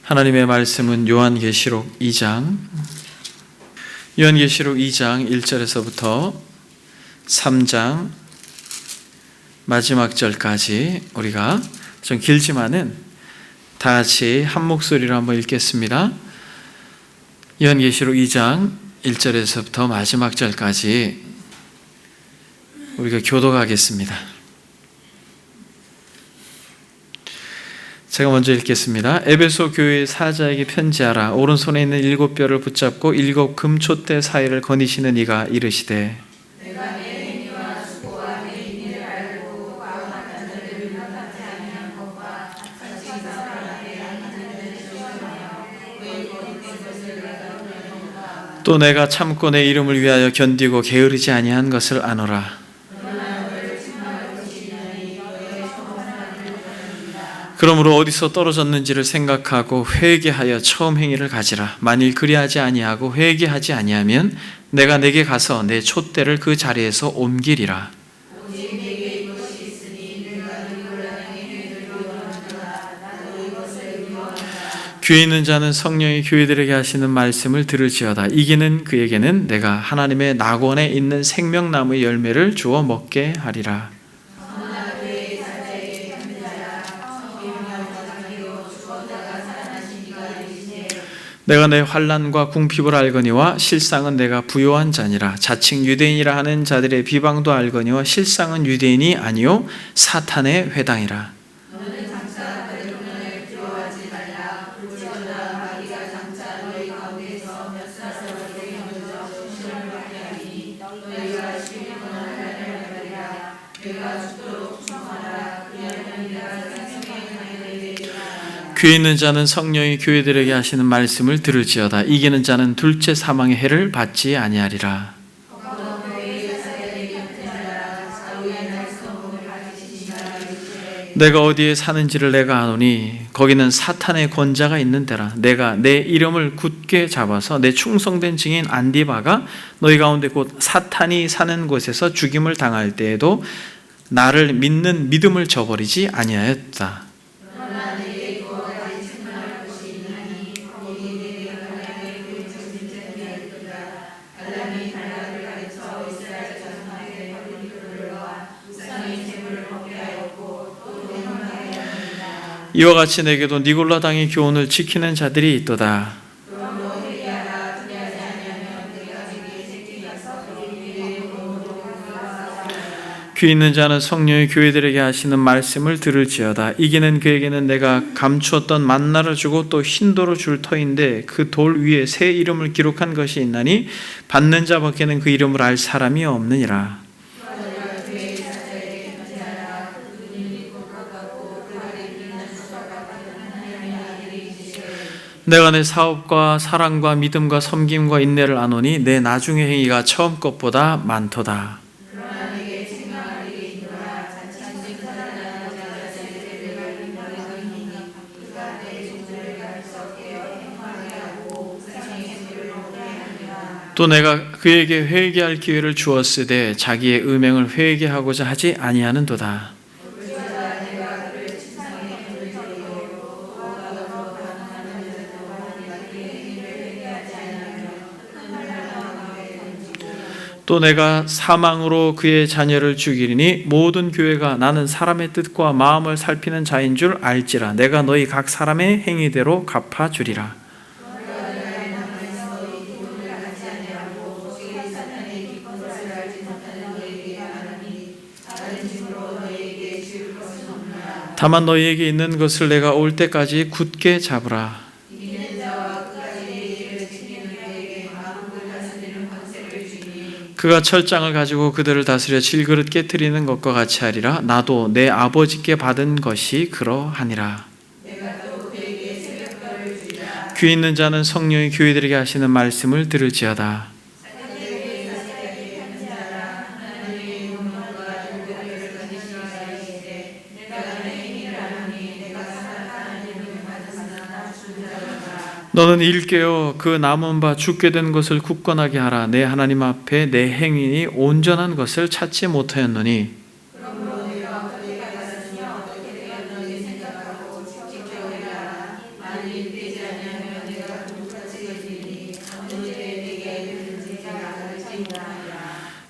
하나님의 말씀은 요한계시록 2장 1절에서부터 3장 마지막 절까지 우리가 좀 길지만은 다 같이 한 목소리로 한번 읽겠습니다. 요한계시록 2장 1절에서부터 마지막 절까지 우리가 교독하겠습니다. 제가 먼저 읽겠습니다. 에베소 교회의 사자에게 편지하라. 오른손에 있는 7뼈를 붙잡고 7 금촛대 사이를 거니시는 이가 이르시되 내가 내 행위와 수고와 내 인의를 알고 과와 같은 자들을 용납하지 아니한 것과 같이 사람에게 양하는 데 조심하여 왜 거듭된 것을 내가 보내는가. 또 내가 참고 내 이름을 위하여 견디고 게으르지 아니한 것을 아노라. 그러므로 어디서 떨어졌는지를 생각하고 회개하여 처음 행위를 가지라. 만일 그리하지 아니하고 회개하지 아니하면 내가 내게 가서 내 촛대를 그 자리에서 옮기리라. 오직 내게 이것이 있으니 내가 누구를 행위를 요원하노라. 나도 이것을 요원하노라. 귀에 있는 자는 성령이 교회들에게 하시는 말씀을 들을지어다. 이기는 그에게는 내가 하나님의 낙원에 있는 생명나무의 열매를 주어 먹게 하리라. 내가 내 환난과 궁핍을 알거니와 실상은 내가 부요한 자니라. 자칭 유대인이라 하는 자들의 비방도 알거니와 실상은 유대인이 아니요 사탄의 회당이라. 너는 장차 바벨론을 두려워하지 말라. 볼지어다 마귀가 장차 너희 가운데서 몇 사람에게 먼저 시험을 받게 하리니 너희가 시험을 하려는 말이라. 내가 죽도록 충성하라. 그리하면 내가 생명의 은혜를 내리라. 귀에 있는 자는 성령이 교회들에게 하시는 말씀을 들을지어다. 이기는 자는 둘째 사망의 해를 받지 아니하리라. 내가 어디에 사는지를 내가 아노니 거기는 사탄의 권자가 있는 데라. 내가 내 이름을 굳게 잡아서 내 충성된 증인 안디바가 너희 가운데 곧 사탄이 사는 곳에서 죽임을 당할 때에도 나를 믿는 믿음을 저버리지 아니하였다. 이와 같이 내게도 니골라 당의 교훈을 지키는 자들이 있도다. 귀 있는 자는 성령의 교회들에게 하시는 말씀을 들을지어다. 이기는 그에게는 내가 감추었던 만나를 주고 또 흰돌을 줄 터인데 그 돌 위에 새 이름을 기록한 것이 있나니 받는 자 밖에는 그 이름을 알 사람이 없느니라. 내가 내 사업과 사랑과 믿음과 섬김과 인내를 아노니 내 나중의 행위가 처음 것보다 많도다. 또 내가 그에게 회개할 기회를 주었으되 자기의 음행을 회개하고자 하지 아니하는도다. 또 내가 사망으로 그의 자녀를 죽이리니 모든 교회가 나는 사람의 뜻과 마음을 살피는 자인 줄 알지라. 내가 너희 각 사람의 행위대로 갚아주리라. 다만 너희에게 있는 것을 내가 올 때까지 굳게 잡으라. 그가 철장을 가지고 그들을 다스려 질그릇 깨트리는 것과 같이 하리라. 나도 내 아버지께 받은 것이 그러하니라. 귀 있는 자는 성령이 교회들에게 하시는 말씀을 들을지어다. 너는 일깨어 그 남은 바 죽게 된 것을 굳건하게 하라. 내 하나님 앞에 내 행위니 온전한 것을 찾지 못하였노니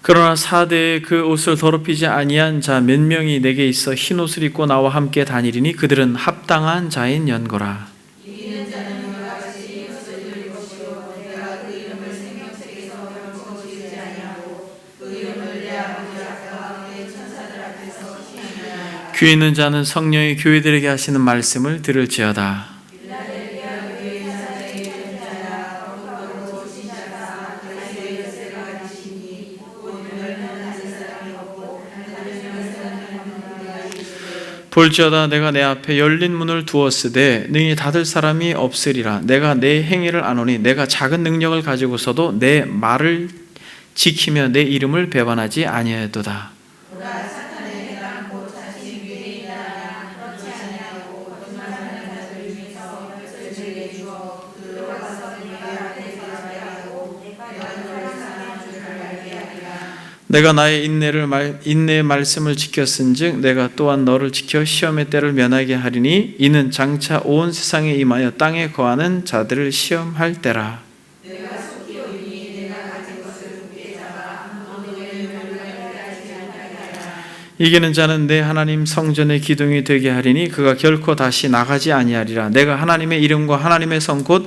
그러나 사대에 그 옷을 더럽히지 아니한 자 몇 명이 내게 있어 흰 옷을 입고 나와 함께 다니리니 그들은 합당한 자인 연고라. 귀 있는 자는 성령이 교회들에게 하시는 말씀을 들을지어다. 볼지어다 내가 내 앞에 열린 문을 두었으되 능히 닫을 사람이 없으리라. 내가 내 행위를 아노니 내가 작은 능력을 가지고서도 내 말을 지키며 내 이름을 배반하지 아니하였도다. 내가 나의 인내의 말씀을 지켰은즉 내가 또한 너를 지켜 시험의 때를 면하게 하리니 이는 장차 온 세상에 임하여 땅에 거하는 자들을 시험할 때라. 이기는 자는 내 하나님 성전의 기둥이 되게 하리니 그가 결코 다시 나가지 아니하리라. 내가 하나님의 이름과 하나님의 성 곧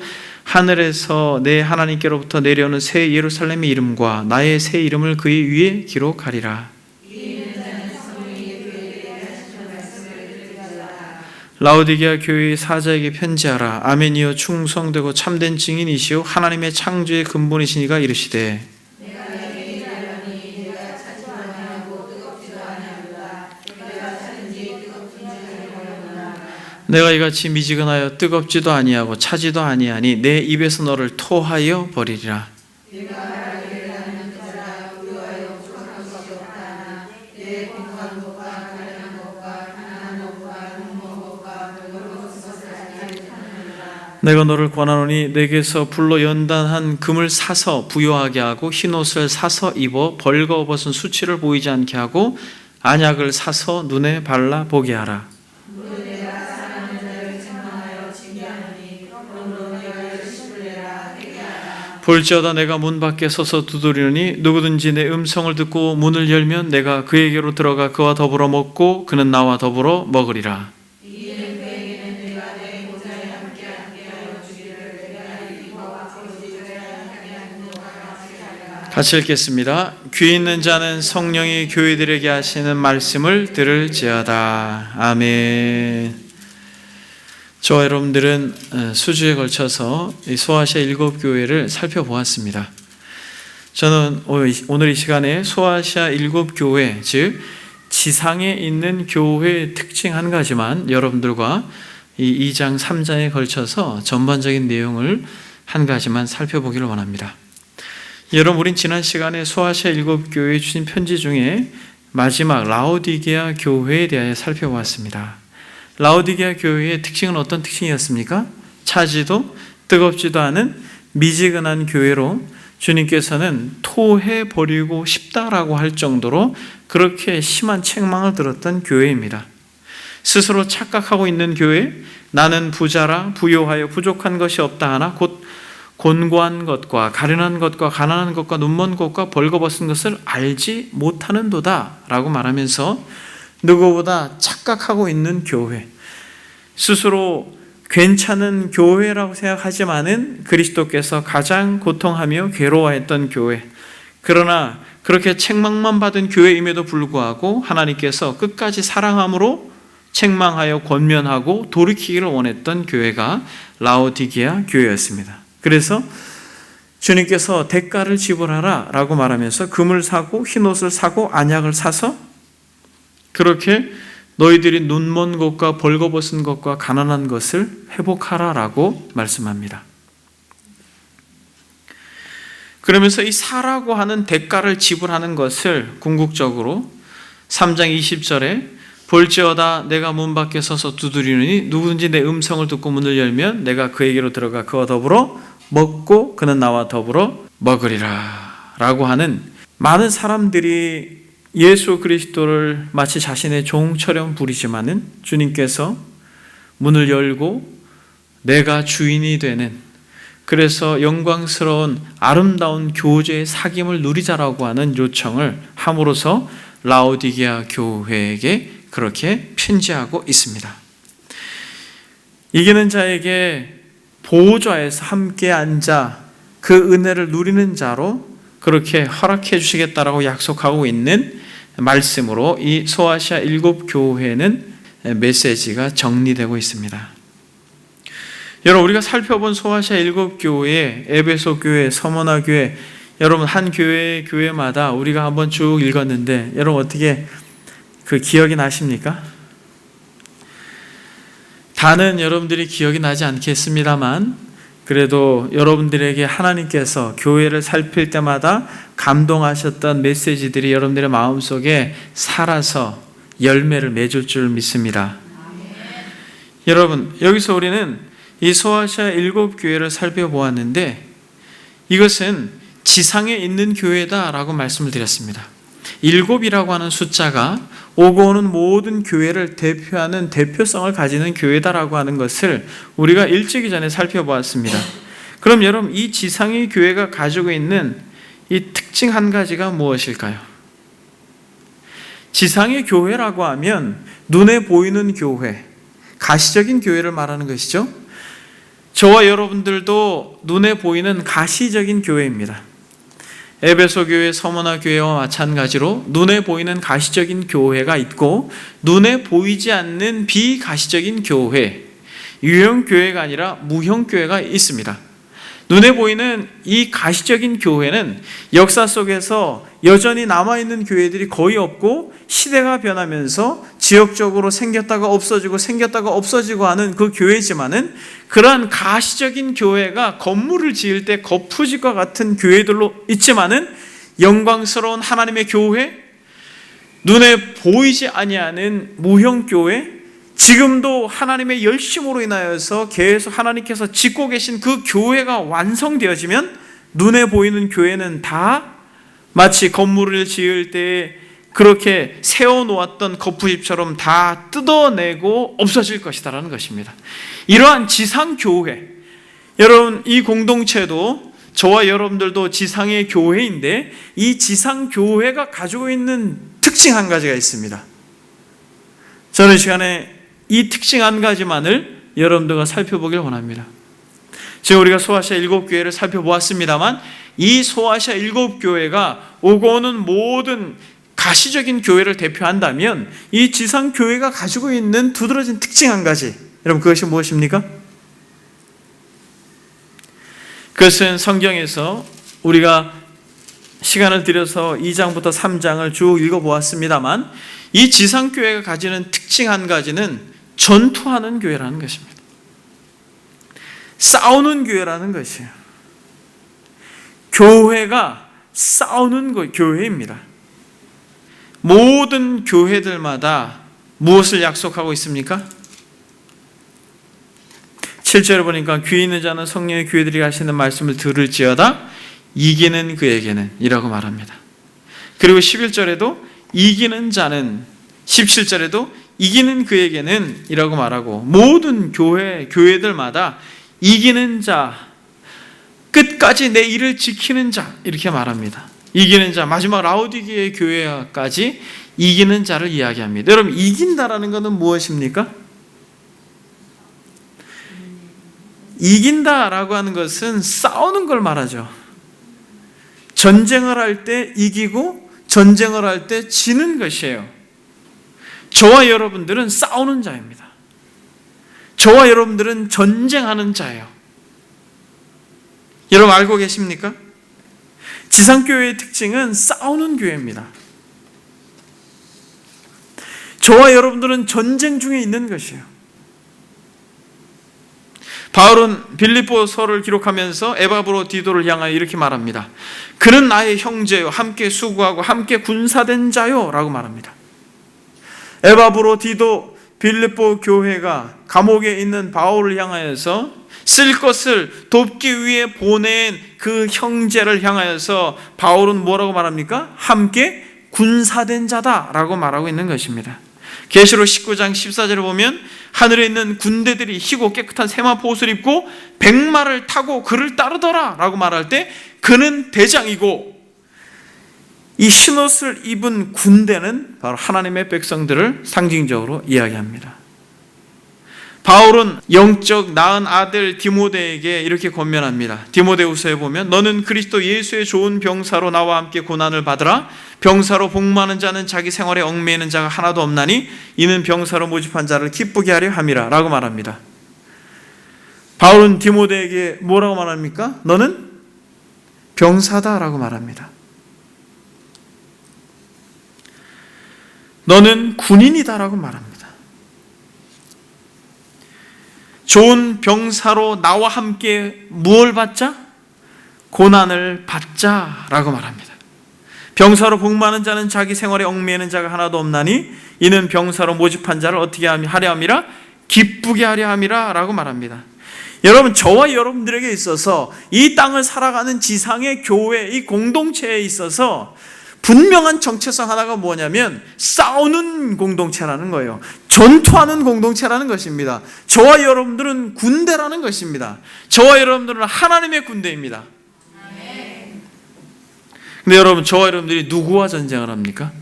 하늘에서 내 하나님께로부터 내려오는 새 예루살렘의 이름과 나의 새 이름을 그의 위에 기록하리라. 라오디게아 교회의 사자에게 편지하라. 아멘이여 충성되고 참된 증인이시오 하나님의 창조의 근본이시니가 이르시되 내가 이같이 미지근하여 뜨겁지도 아니하고 차지도 아니하니 내 입에서 너를 토하여 버리리라. 내가 너를 권하노니 내게서 불로 연단한 금을 사서 부요하게 하고 흰옷을 사서 입어 벌거벗은 수치를 보이지 않게 하고 안약을 사서 눈에 발라 보게 하라. 볼지어다 내가 문 밖에 서서 두드리니 누구든지 내 음성을 듣고 문을 열면 내가 그에게로 들어가 그와 더불어 먹고 그는 나와 더불어 먹으리라. 같이 읽겠습니다. 귀 있는 자는 성령이 교회들에게 하시는 말씀을 들을지어다. 아멘. 저와 여러분들은 수주에 걸쳐서 소아시아 7교회를 살펴보았습니다. 저는 오늘 이 시간에 소아시아 7교회, 즉 지상에 있는 교회의 특징 한 가지만 여러분들과 이 2장, 3장에 걸쳐서 전반적인 내용을 한 가지만 살펴보기를 원합니다. 여러분, 우린 지난 시간에 소아시아 7교회에 주신 편지 중에 마지막 라오디게아 교회에 대하여 살펴보았습니다. 라오디게아 교회의 특징은 어떤 특징이었습니까? 차지도 뜨겁지도 않은 미지근한 교회로 주님께서는 토해버리고 싶다라고 할 정도로 그렇게 심한 책망을 들었던 교회입니다. 스스로 착각하고 있는 교회, 나는 부자라 부요하여 부족한 것이 없다 하나 곧 곤고한 것과 가련한 것과 가난한 것과 눈먼 것과 벌거벗은 것을 알지 못하는도다 라고 말하면서 누구보다 착각하고 있는 교회, 스스로 괜찮은 교회라고 생각하지만은 그리스도께서 가장 고통하며 괴로워했던 교회, 그러나 그렇게 책망만 받은 교회임에도 불구하고 하나님께서 끝까지 사랑함으로 책망하여 권면하고 돌이키기를 원했던 교회가 라오디게아 교회였습니다. 그래서 주님께서 대가를 지불하라 라고 말하면서 금을 사고 흰옷을 사고 안약을 사서 그렇게 너희들이 눈먼 것과 벌거벗은 것과 가난한 것을 회복하라라고 말씀합니다. 그러면서 이 사라고 하는 대가를 지불하는 것을 궁극적으로 3장 20절에 볼지어다 내가 문 밖에 서서 두드리느니 누구든지 내 음성을 듣고 문을 열면 내가 그에게로 들어가 그와 더불어 먹고 그는 나와 더불어 먹으리라 라고 하는, 많은 사람들이 예수 그리스도를 마치 자신의 종처럼 부리지만은 주님께서 문을 열고 내가 주인이 되는, 그래서 영광스러운 아름다운 교제의 사귐을 누리자라고 하는 요청을 함으로써 라오디게아 교회에게 그렇게 편지하고 있습니다. 이기는 자에게 보호좌에서 함께 앉아 그 은혜를 누리는 자로 그렇게 허락해 주시겠다라고 약속하고 있는 말씀으로 이 소아시아 7교회는 메시지가 정리되고 있습니다. 여러분, 우리가 살펴본 소아시아 7교회, 에베소 교회, 서머나 교회, 여러분 한 교회마다 우리가 한번 쭉 읽었는데 여러분 어떻게 그 기억이 나십니까? 다는 여러분들이 기억이 나지 않겠습니다만 그래도 여러분들에게 하나님께서 교회를 살필 때마다 감동하셨던 메시지들이 여러분들의 마음속에 살아서 열매를 맺을 줄 믿습니다. 여러분, 여기서 우리는 이 소아시아 7교회를 살펴보았는데 이것은 지상에 있는 교회다라고 말씀을 드렸습니다. 7이라고 하는 숫자가 오고 오는 모든 교회를 대표하는 대표성을 가지는 교회다라고 하는 것을 우리가 일찍 전에 살펴보았습니다. 그럼 여러분, 이 지상의 교회가 가지고 있는 이 특징 한 가지가 무엇일까요? 지상의 교회라고 하면 눈에 보이는 교회, 가시적인 교회를 말하는 것이죠. 저와 여러분들도 눈에 보이는 가시적인 교회입니다. 에베소 교회, 서머나 교회와 마찬가지로 눈에 보이는 가시적인 교회가 있고 눈에 보이지 않는 비가시적인 교회, 유형 교회가 아니라 무형 교회가 있습니다. 눈에 보이는 이 가시적인 교회는 역사 속에서 여전히 남아있는 교회들이 거의 없고 시대가 변하면서 지역적으로 생겼다가 없어지고 하는 그 교회지만은 그러한 가시적인 교회가 건물을 지을 때 거푸집과 같은 교회들로 있지만은 영광스러운 하나님의 교회, 눈에 보이지 아니하는 무형 교회, 지금도 하나님의 열심으로 인하여서 계속 하나님께서 짓고 계신 그 교회가 완성되어지면 눈에 보이는 교회는 다 마치 건물을 지을 때 그렇게 세워놓았던 거푸집처럼 다 뜯어내고 없어질 것이다라는 것입니다. 이러한 지상교회, 여러분 이 공동체도 저와 여러분들도 지상의 교회인데 이 지상교회가 가지고 있는 특징 한 가지가 있습니다. 저는 이 시간에 이 특징 한 가지만을 여러분들과 살펴보길 원합니다. 지금 우리가 소아시아 7교회를 살펴보았습니다만 이 소아시아 7교회가 오고 오는 모든 가시적인 교회를 대표한다면 이 지상교회가 가지고 있는 두드러진 특징 한 가지, 여러분 그것이 무엇입니까? 그것은 성경에서 우리가 시간을 들여서 2장부터 3장을 쭉 읽어보았습니다만 이 지상교회가 가지는 특징 한 가지는 전투하는 교회라는 것입니다. 싸우는 교회라는 것이에요. 교회가 싸우는 교회입니다. 모든 교회들마다 무엇을 약속하고 있습니까? 7절에 보니까 귀 있는 자는 성령의 교회들이 하시는 말씀을 들을지어다 이기는 그에게는 이라고 말합니다. 그리고 11절에도 이기는 자는, 17절에도 이기는 그에게는 이라고 말하고 모든 교회들마다 이기는 자, 끝까지 내 일을 지키는 자 이렇게 말합니다. 이기는 자, 마지막 라오디게아 교회까지 이기는 자를 이야기합니다. 여러분 이긴다라는 것은 무엇입니까? 이긴다라고 하는 것은 싸우는 걸 말하죠. 전쟁을 할 때 이기고 전쟁을 할 때 지는 것이에요. 저와 여러분들은 싸우는 자입니다. 저와 여러분들은 전쟁하는 자예요. 여러분 알고 계십니까? 지상교회의 특징은 싸우는 교회입니다. 저와 여러분들은 전쟁 중에 있는 것이에요. 바울은 빌립보서를 기록하면서 에바브로디도를 향하여 이렇게 말합니다. 그는 나의 형제요, 함께 수고하고 함께 군사된 자요 라고 말합니다. 에바브로디도 빌립보 교회가 감옥에 있는 바울을 향하여서 쓸 것을 돕기 위해 보낸 그 형제를 향하여서 바울은 뭐라고 말합니까? 함께 군사된 자다라고 말하고 있는 것입니다. 계시록 19장 14절을 보면 하늘에 있는 군대들이 희고 깨끗한 세마포 옷을 입고 백마를 타고 그를 따르더라 라고 말할 때 그는 대장이고, 이 흰옷을 입은 군대는 바로 하나님의 백성들을 상징적으로 이야기합니다. 바울은 영적 낳은 아들 디모데에게 이렇게 권면합니다. 디모데후서에 보면 너는 그리스도 예수의 좋은 병사로 나와 함께 고난을 받으라. 병사로 복무하는 자는 자기 생활에 얽매이는 자가 하나도 없나니 이는 병사로 모집한 자를 기쁘게 하려 함이라 라고 말합니다. 바울은 디모데에게 뭐라고 말합니까? 너는 병사다 라고 말합니다. 너는 군인이다 라고 말합니다. 좋은 병사로 나와 함께 무엇을 받자? 고난을 받자라고 말합니다. 병사로 복무하는 자는 자기 생활에 얽매이는 자가 하나도 없나니 이는 병사로 모집한 자를 어떻게 하려 함이라? 기쁘게 하려 함이라 라고 말합니다. 여러분, 저와 여러분들에게 있어서 이 땅을 살아가는 지상의 교회, 이 공동체에 있어서 분명한 정체성 하나가 뭐냐면 싸우는 공동체라는 거예요. 전투하는 공동체라는 것입니다. 저와 여러분들은 군대라는 것입니다. 저와 여러분들은 하나님의 군대입니다. 근데 여러분, 저와 여러분들이 누구와 전쟁을 합니까?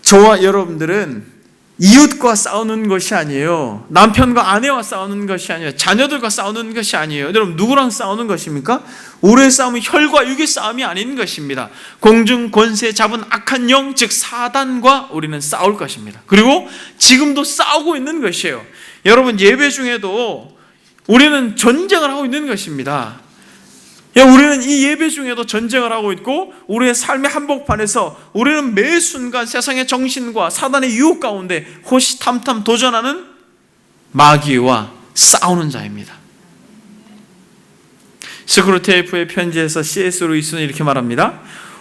저와 여러분들은 이웃과 싸우는 것이 아니에요. 남편과 아내와 싸우는 것이 아니에요. 자녀들과 싸우는 것이 아니에요. 여러분, 누구랑 싸우는 것입니까? 우리의 싸움은 혈과 육의 싸움이 아닌 것입니다. 공중 권세 잡은 악한 영, 즉 사단과 우리는 싸울 것입니다. 그리고 지금도 싸우고 있는 것이에요. 여러분, 예배 중에도 우리는 전쟁을 하고 있는 것입니다. 우리는 이 예배 중에도 전쟁을 하고 있고, 우리의 삶의 한복판에서 우리는 매 순간 세상의 정신과 사단의 유혹 가운데 호시탐탐 도전하는 마귀와 싸우는 자입니다. 스크루테이프의 편지에서 C.S. 루이스는 이렇게 말합니다.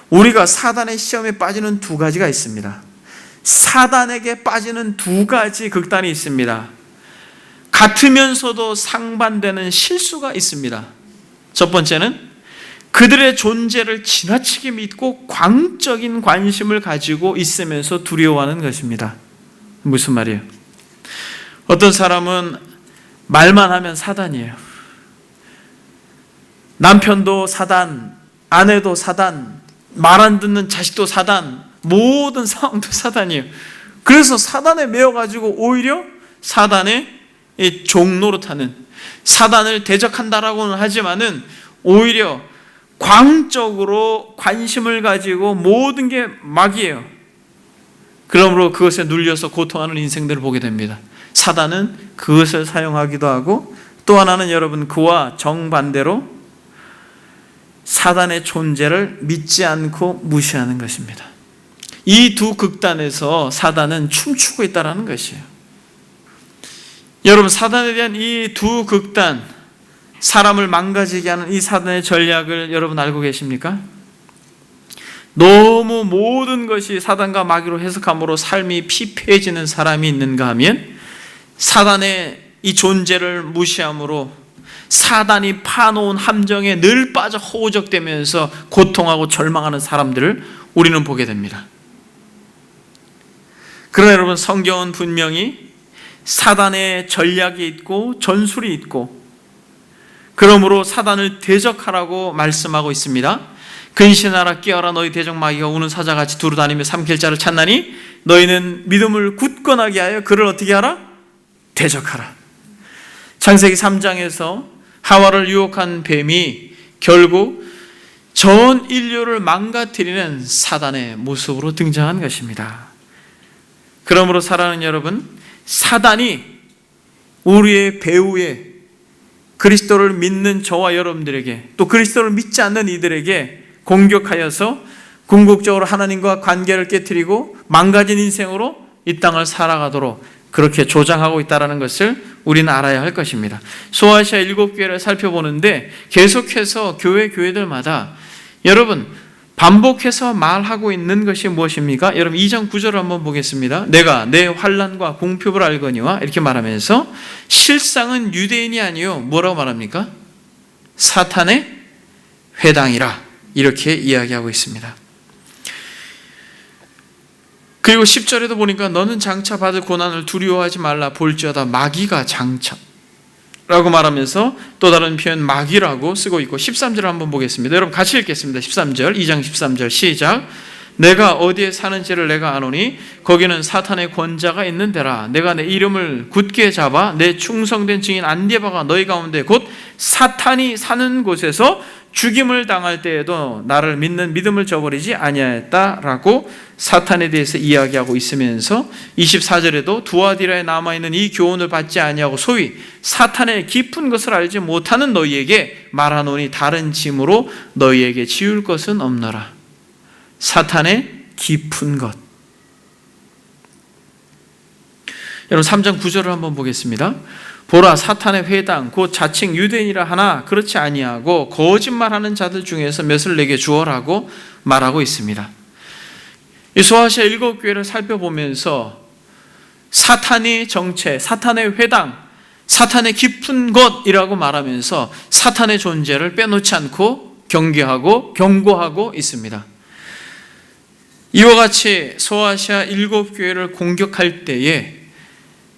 우리가 사단의 시험에 빠지는 두 가지가 있습니다. 사단에게 빠지는 두 가지 극단이 있습니다. 같으면서도 상반되는 실수가 있습니다. 첫 번째는 그들의 존재를 지나치게 믿고 광적인 관심을 가지고 있으면서 두려워하는 것입니다. 무슨 말이에요? 어떤 사람은 말만 하면 사단이에요. 남편도 사단, 아내도 사단, 말 안 듣는 자식도 사단, 모든 상황도 사단이에요. 그래서 사단에 매여가지고 오히려 사단의 종노릇하는, 사단을 대적한다라고는 하지만은 오히려 광적으로 관심을 가지고 모든 게 막이에요. 그러므로 그것에 눌려서 고통하는 인생들을 보게 됩니다. 사단은 그것을 사용하기도 하고, 또 하나는 여러분, 그와 정반대로 사단의 존재를 믿지 않고 무시하는 것입니다. 이 두 극단에서 사단은 춤추고 있다는 것이에요. 여러분, 사단에 대한 이 두 극단, 사람을 망가지게 하는 이 사단의 전략을 여러분 알고 계십니까? 너무 모든 것이 사단과 마귀로 해석함으로 삶이 피폐해지는 사람이 있는가 하면, 사단의 이 존재를 무시함으로 사단이 파놓은 함정에 늘 빠져 허우적대면서 고통하고 절망하는 사람들을 우리는 보게 됩니다. 그러나 여러분, 성경은 분명히 사단의 전략이 있고 전술이 있고, 그러므로 사단을 대적하라고 말씀하고 있습니다. 근신하라, 깨어라, 너희 대적 마귀가 우는 사자같이 두루 다니며 삼킬 자를 찾나니 너희는 믿음을 굳건하게 하여 그를 어떻게 하라? 대적하라. 창세기 3장에서 하와를 유혹한 뱀이 결국 전 인류를 망가뜨리는 사단의 모습으로 등장한 것입니다. 그러므로 사랑하는 여러분, 사단이 우리의 배후에 그리스도를 믿는 저와 여러분들에게, 또 그리스도를 믿지 않는 이들에게 공격하여서 궁극적으로 하나님과 관계를 깨트리고 망가진 인생으로 이 땅을 살아가도록 그렇게 조장하고 있다는 것을 우리는 알아야 할 것입니다. 소아시아 7교회를 살펴보는데 계속해서 교회들마다 여러분 반복해서 말하고 있는 것이 무엇입니까? 여러분 2장 9절을 한번 보겠습니다. 내가 내 환난과 공표를 알거니와 이렇게 말하면서 실상은 유대인이 아니요 뭐라고 말합니까? 사탄의 회당이라 이렇게 이야기하고 있습니다. 그리고 10절에도 보니까 너는 장차 받을 고난을 두려워하지 말라 볼지어다 마귀가 장차 라고 말하면서 또 다른 표현 마귀라고 쓰고 있고 13절을 한번 보겠습니다. 여러분 같이 읽겠습니다. 13절 2장 13절 시작. 내가 어디에 사는지를 내가 아노니 거기는 사탄의 권자가 있는 데라. 내가 내 이름을 굳게 잡아 내 충성된 증인 안디바가 너희 가운데 곧 사탄이 사는 곳에서 죽임을 당할 때에도 나를 믿는 믿음을 저버리지 아니하였다라고 사탄에 대해서 이야기하고 있으면서 24절에도 두아디라에 남아있는 이 교훈을 받지 아니하고 소위 사탄의 깊은 것을 알지 못하는 너희에게 말하노니 다른 짐으로 너희에게 지울 것은 없노라. 사탄의 깊은 것. 여러분 3장 9절을 한번 보겠습니다. 보라 사탄의 회당 곧 자칭 유대인이라 하나 그렇지 아니하고 거짓말하는 자들 중에서 몇을 내게 주어라고 말하고 있습니다. 이 소아시아 7교회를 살펴보면서 사탄의 정체, 사탄의 회당, 사탄의 깊은 것이라고 말하면서 사탄의 존재를 빼놓지 않고 경계하고 경고하고 있습니다. 이와 같이 소아시아 7교회를 공격할 때에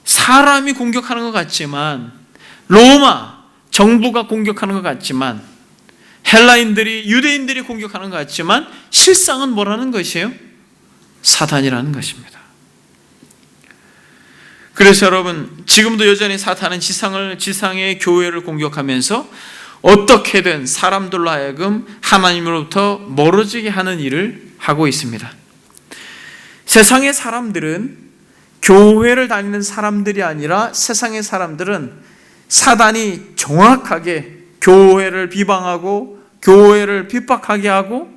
사람이 공격하는 것 같지만, 로마 정부가 공격하는 것 같지만, 헬라인들이 유대인들이 공격하는 것 같지만 실상은 뭐라는 것이에요? 사탄이라는 것입니다. 그래서 여러분 지금도 여전히 사탄은 지상의 교회를 공격하면서 어떻게든 사람들로 하여금 하나님으로부터 멀어지게 하는 일을 하고 있습니다. 세상의 사람들은 교회를 다니는 사람들이 아니라 세상의 사람들은 사단이 정확하게 교회를 비방하고 교회를 핍박하게 하고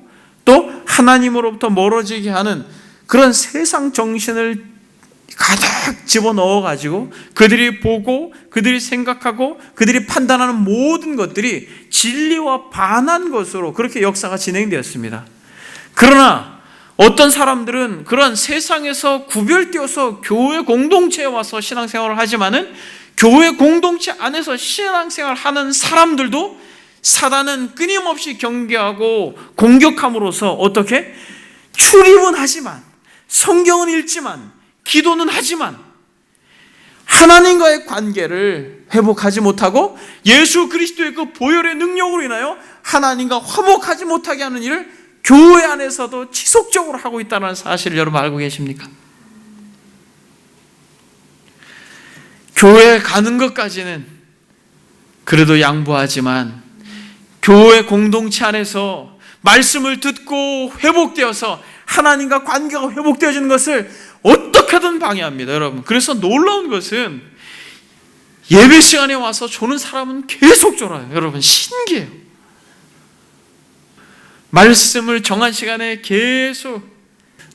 또 하나님으로부터 멀어지게 하는 그런 세상 정신을 가득 집어넣어 가지고 그들이 보고 그들이 생각하고 그들이 판단하는 모든 것들이 진리와 반한 것으로 그렇게 역사가 진행되었습니다. 그러나 어떤 사람들은 그런 세상에서 구별되어서 교회 공동체에 와서 신앙생활을 하지만은 교회 공동체 안에서 신앙생활을 하는 사람들도 사단은 끊임없이 경계하고 공격함으로써 어떻게? 출입은 하지만 성경은 읽지만 기도는 하지만 하나님과의 관계를 회복하지 못하고 예수 그리스도의 그 보혈의 능력으로 인하여 하나님과 화목하지 못하게 하는 일을 교회 안에서도 지속적으로 하고 있다는 사실을 여러분 알고 계십니까? 교회 가는 것까지는 그래도 양보하지만 교회 공동체 안에서 말씀을 듣고 회복되어서 하나님과 관계가 회복되어지는 것을 어떻게든 방해합니다, 여러분. 그래서 놀라운 것은 예배 시간에 와서 조는 사람은 계속 졸아요. 여러분 신기해요. 말씀을 정한 시간에 계속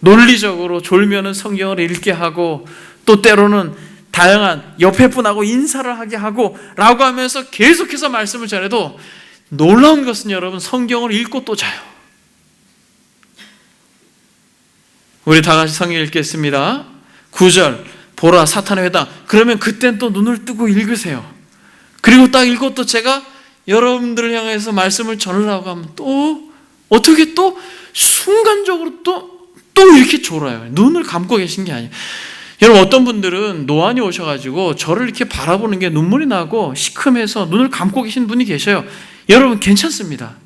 논리적으로 졸면은 성경을 읽게 하고 또 때로는 다양한 옆에 분하고 인사를 하게 하고 라고 하면서 계속해서 말씀을 전해도 놀라운 것은 여러분 성경을 읽고 또 자요. 우리 다 같이 성경 읽겠습니다. 9절 보라 사탄의 회당. 그러면 그땐 또 눈을 뜨고 읽으세요. 그리고 딱 읽고 또 제가 여러분들을 향해서 말씀을 전하려고 하면 또 어떻게 또 순간적으로 또 이렇게 졸아요. 눈을 감고 계신 게 아니에요. 여러분 어떤 분들은 노안이 오셔가지고 저를 이렇게 바라보는 게 눈물이 나고 시큼해서 눈을 감고 계신 분이 계셔요. 여러분 괜찮습니다.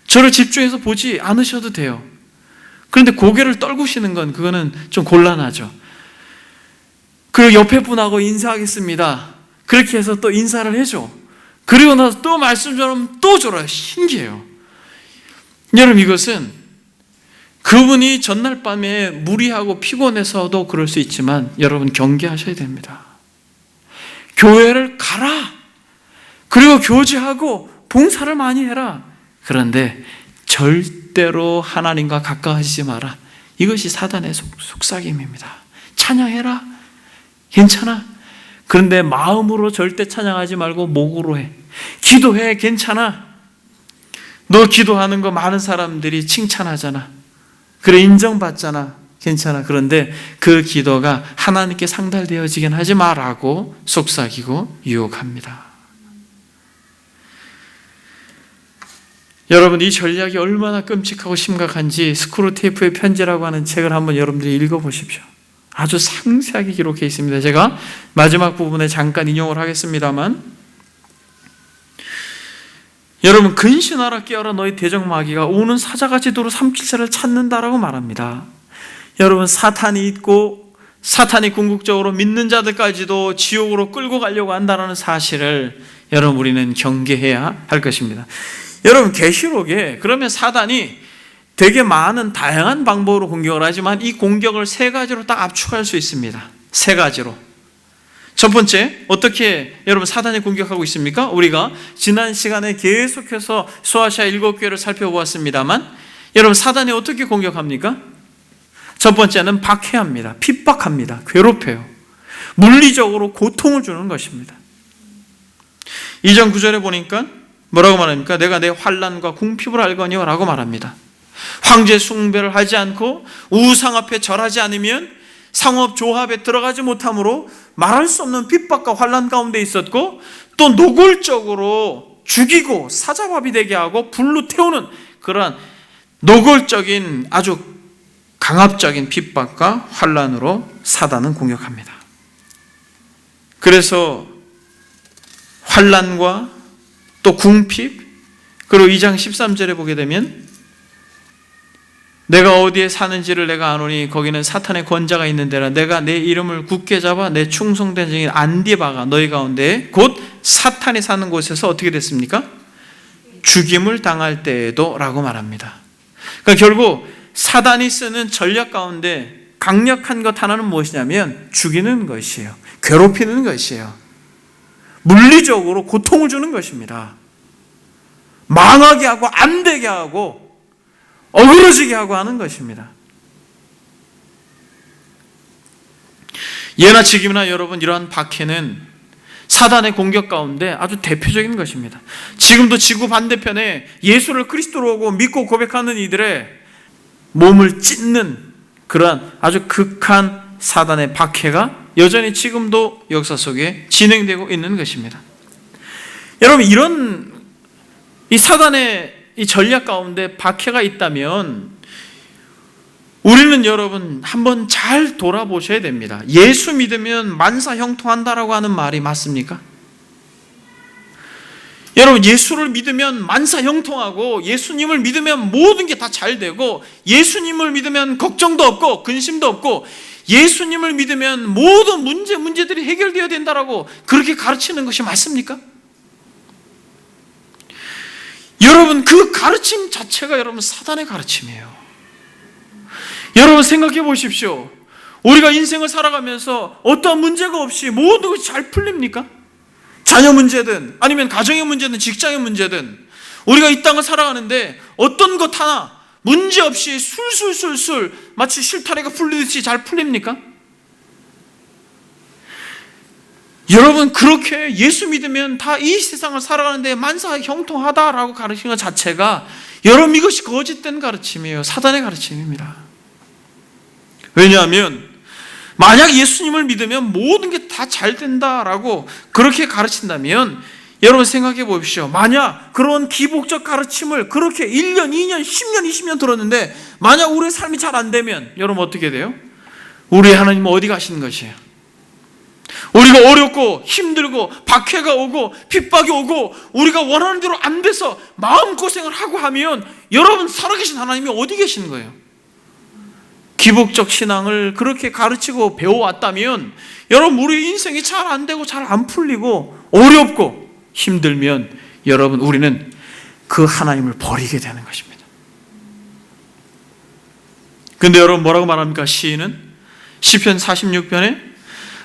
저를 집중해서 보지 않으셔도 돼요. 그런데 고개를 떨구시는 건 그거는 좀 곤란하죠. 그리고 옆에 분하고 인사하겠습니다. 그렇게 해서 또 인사를 해줘. 그리고 나서 또 말씀 전하면 또 졸아요. 신기해요. 여러분 이것은 그분이 전날 밤에 무리하고 피곤해서도 그럴 수 있지만 여러분 경계하셔야 됩니다. 교회를 가라. 그리고 교제하고 봉사를 많이 해라. 그런데 절대로 하나님과 가까워지지 마라. 이것이 사단의 속삭임입니다. 찬양해라. 괜찮아. 그런데 마음으로 절대 찬양하지 말고 목으로 해. 기도해. 괜찮아. 너 기도하는 거 많은 사람들이 칭찬하잖아. 그래 인정받잖아. 괜찮아. 그런데 그 기도가 하나님께 상달되어지긴 하지 마라고 속삭이고 유혹합니다. 여러분, 이 전략이 얼마나 끔찍하고 심각한지 스크루테이프의 편지라고 하는 책을 한번 여러분들이 읽어보십시오. 아주 상세하게 기록해 있습니다. 제가 마지막 부분에 잠깐 인용을 하겠습니다만, 여러분, 근신하라 깨어라 너희 대적마귀가 오는 사자같이 도로 삼킬새를 찾는다라고 말합니다. 여러분, 사탄이 있고 사탄이 궁극적으로 믿는 자들까지도 지옥으로 끌고 가려고 한다는 사실을 여러분, 우리는 경계해야 할 것입니다. 여러분, 계시록에 그러면 사단이 되게 많은 다양한 방법으로 공격을 하지만 이 공격을 세 가지로 딱 압축할 수 있습니다. 세 가지로. 첫 번째, 어떻게 여러분 사단이 공격하고 있습니까? 우리가 지난 시간에 계속해서 소아시아 7교회를 살펴보았습니다만, 여러분 사단이 어떻게 공격합니까? 첫 번째는 박해합니다. 핍박합니다. 괴롭혀요. 물리적으로 고통을 주는 것입니다. 2장 9절에 보니까 뭐라고 말합니까? 내가 내 환난과 궁핍을 알거니와 라고 말합니다. 황제 숭배를 하지 않고 우상 앞에 절하지 않으면 상업 조합에 들어가지 못함으로 말할 수 없는 핍박과 환난 가운데 있었고, 또 노골적으로 죽이고 사자밥이 되게 하고 불로 태우는 그러한 노골적인 아주 강압적인 핍박과 환난으로 사단은 공격합니다. 그래서 환난과 또 궁핍, 그리고 2장 13절에 보게 되면 내가 어디에 사는지를 내가 아노니 거기는 사탄의 권자가 있는 데라. 내가 내 이름을 굳게 잡아 내 충성된 증인 안디바가 너희 가운데 곧 사탄이 사는 곳에서 어떻게 됐습니까? 죽임을 당할 때에도 라고 말합니다. 그러니까 결국 사단이 쓰는 전략 가운데 강력한 것 하나는 무엇이냐면 죽이는 것이에요. 괴롭히는 것이에요. 물리적으로 고통을 주는 것입니다. 망하게 하고 안 되게 하고 어그러지게 하고 하는 것입니다. 예나 지금이나 여러분, 이러한 박해는 사단의 공격 가운데 아주 대표적인 것입니다. 지금도 지구 반대편에 예수를 그리스도로 믿고 고백하는 이들의 몸을 찢는 그러한 아주 극한 사단의 박해가 여전히 지금도 역사 속에 진행되고 있는 것입니다. 여러분, 이런 이 사단의 이 전략 가운데 박해가 있다면 우리는 여러분 한번 잘 돌아보셔야 됩니다. 예수 믿으면 만사 형통한다라고 하는 말이 맞습니까? 여러분, 예수를 믿으면 만사 형통하고 예수님을 믿으면 모든 게 다 잘 되고 예수님을 믿으면 걱정도 없고 근심도 없고 예수님을 믿으면 모든 문제들이 해결되어야 된다라고 그렇게 가르치는 것이 맞습니까? 여러분, 그 가르침 자체가 여러분 사단의 가르침이에요. 여러분 생각해 보십시오. 우리가 인생을 살아가면서 어떠한 문제가 없이 모든 것이 잘 풀립니까? 자녀 문제든 아니면 가정의 문제든 직장의 문제든 우리가 이 땅을 살아가는데 어떤 것 하나 문제 없이 술술술술 마치 실타래가 풀리듯이 잘 풀립니까? 여러분, 그렇게 예수 믿으면 다 이 세상을 살아가는데 만사 형통하다라고 가르치는 것 자체가 여러분 이것이 거짓된 가르침이에요. 사단의 가르침입니다. 왜냐하면 만약 예수님을 믿으면 모든 게 다 잘 된다라고 그렇게 가르친다면 여러분 생각해 보십시오. 만약 그런 기복적 가르침을 그렇게 1년, 2년, 10년, 20년 들었는데 만약 우리의 삶이 잘 안 되면 여러분 어떻게 돼요? 우리 하나님은 어디 가시는 것이에요? 우리가 어렵고 힘들고 박해가 오고 핍박이 오고 우리가 원하는 대로 안 돼서 마음고생을 하고 하면 여러분 살아계신 하나님이 어디 계시는 거예요? 기복적 신앙을 그렇게 가르치고 배워왔다면 여러분 우리 인생이 잘 안 되고 잘 안 풀리고 어렵고 힘들면 여러분 우리는 그 하나님을 버리게 되는 것입니다. 근데 여러분 뭐라고 말합니까? 시인은 시편 46편에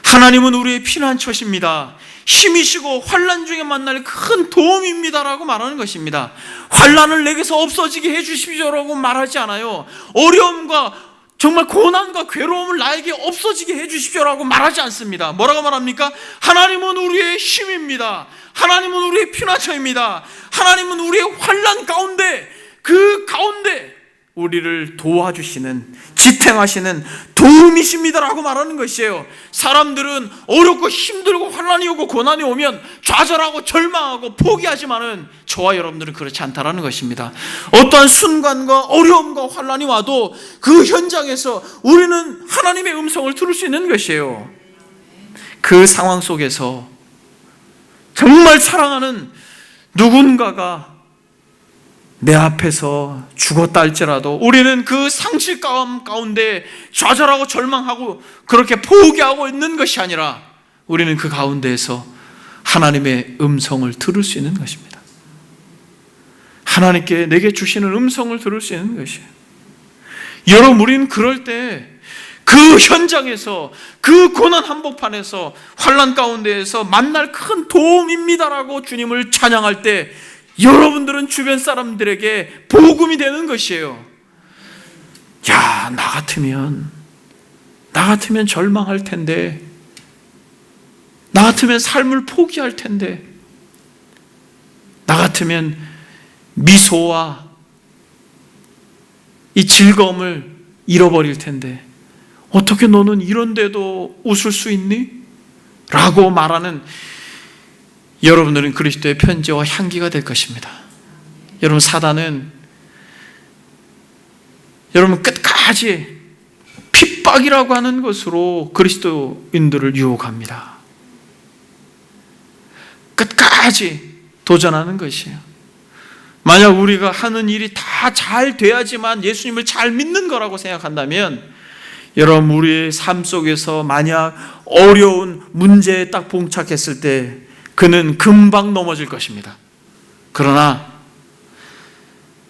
하나님은 우리의 피난처십니다. 힘이시고 환난 중에 만날 큰 도움입니다라고 말하는 것입니다. 환난을 내게서 없어지게 해주십시오라고 말하지 않아요. 어려움과 정말 고난과 괴로움을 나에게 없어지게 해주십시오라고 말하지 않습니다. 뭐라고 말합니까? 하나님은 우리의 힘입니다. 하나님은 우리의 피난처입니다. 하나님은 우리의 환난 가운데 그 가운데 우리를 도와주시는, 지탱하시는 도움이십니다라고 말하는 것이에요. 사람들은 어렵고 힘들고 환난이 오고 고난이 오면 좌절하고 절망하고 포기하지만은 저와 여러분들은 그렇지 않다라는 것입니다. 어떠한 순간과 어려움과 환난이 와도 그 현장에서 우리는 하나님의 음성을 들을 수 있는 것이에요. 그 상황 속에서 정말 사랑하는 누군가가 내 앞에서 죽었다 할지라도 우리는 그 상실감 가운데 좌절하고 절망하고 그렇게 포기하고 있는 것이 아니라 우리는 그 가운데에서 하나님의 음성을 들을 수 있는 것입니다. 하나님께 내게 주시는 음성을 들을 수 있는 것이에요. 여러분, 우리는 그럴 때 그 현장에서, 그 고난 한복판에서, 환난 가운데에서 만날 큰 도움입니다라고 주님을 찬양할 때 여러분들은 주변 사람들에게 복음이 되는 것이에요. 야, 나 같으면 절망할 텐데, 나 같으면 삶을 포기할 텐데, 나 같으면 미소와 이 즐거움을 잃어버릴 텐데 어떻게 너는 이런데도 웃을 수 있니? 라고 말하는 여러분들은 그리스도의 편지와 향기가 될 것입니다. 여러분, 사단은 여러분 끝까지 핍박이라고 하는 것으로 그리스도인들을 유혹합니다. 끝까지 도전하는 것이에요. 만약 우리가 하는 일이 다 잘 돼야지만 예수님을 잘 믿는 거라고 생각한다면 여러분, 우리의 삶 속에서 만약 어려운 문제에 딱 봉착했을 때 그는 금방 넘어질 것입니다. 그러나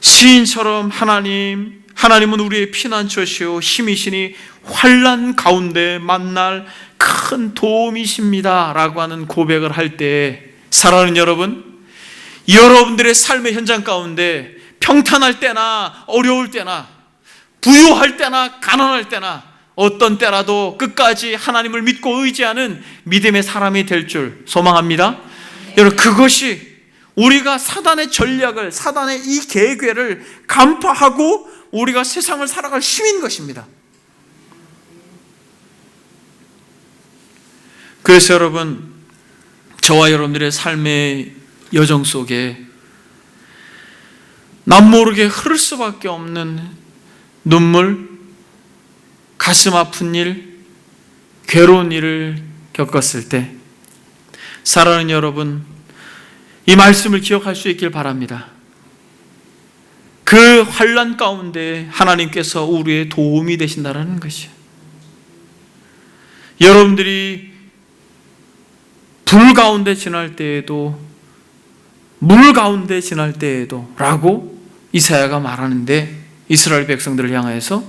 시인처럼 하나님은 우리의 피난처시오 힘이시니 환난 가운데 만날 큰 도움이십니다 라고 하는 고백을 할 때, 사랑하는 여러분, 여러분들의 삶의 현장 가운데 평탄할 때나 어려울 때나 부유할 때나 가난할 때나 어떤 때라도 끝까지 하나님을 믿고 의지하는 믿음의 사람이 될 줄 소망합니다. 여러분, 그것이 우리가 사단의 전략을, 사단의 이 계획을 간파하고 우리가 세상을 살아갈 힘인 것입니다. 그래서 여러분, 저와 여러분들의 삶의 여정 속에 남모르게 흐를 수밖에 없는 눈물, 가슴 아픈 일, 괴로운 일을 겪었을 때 사랑하는 여러분, 이 말씀을 기억할 수 있길 바랍니다. 그 환난 가운데 하나님께서 우리의 도움이 되신다는 것이에요. 여러분들이 불 가운데 지날 때에도, 물 가운데 지날 때에도 라고 이사야가 말하는데, 이스라엘 백성들을 향하여서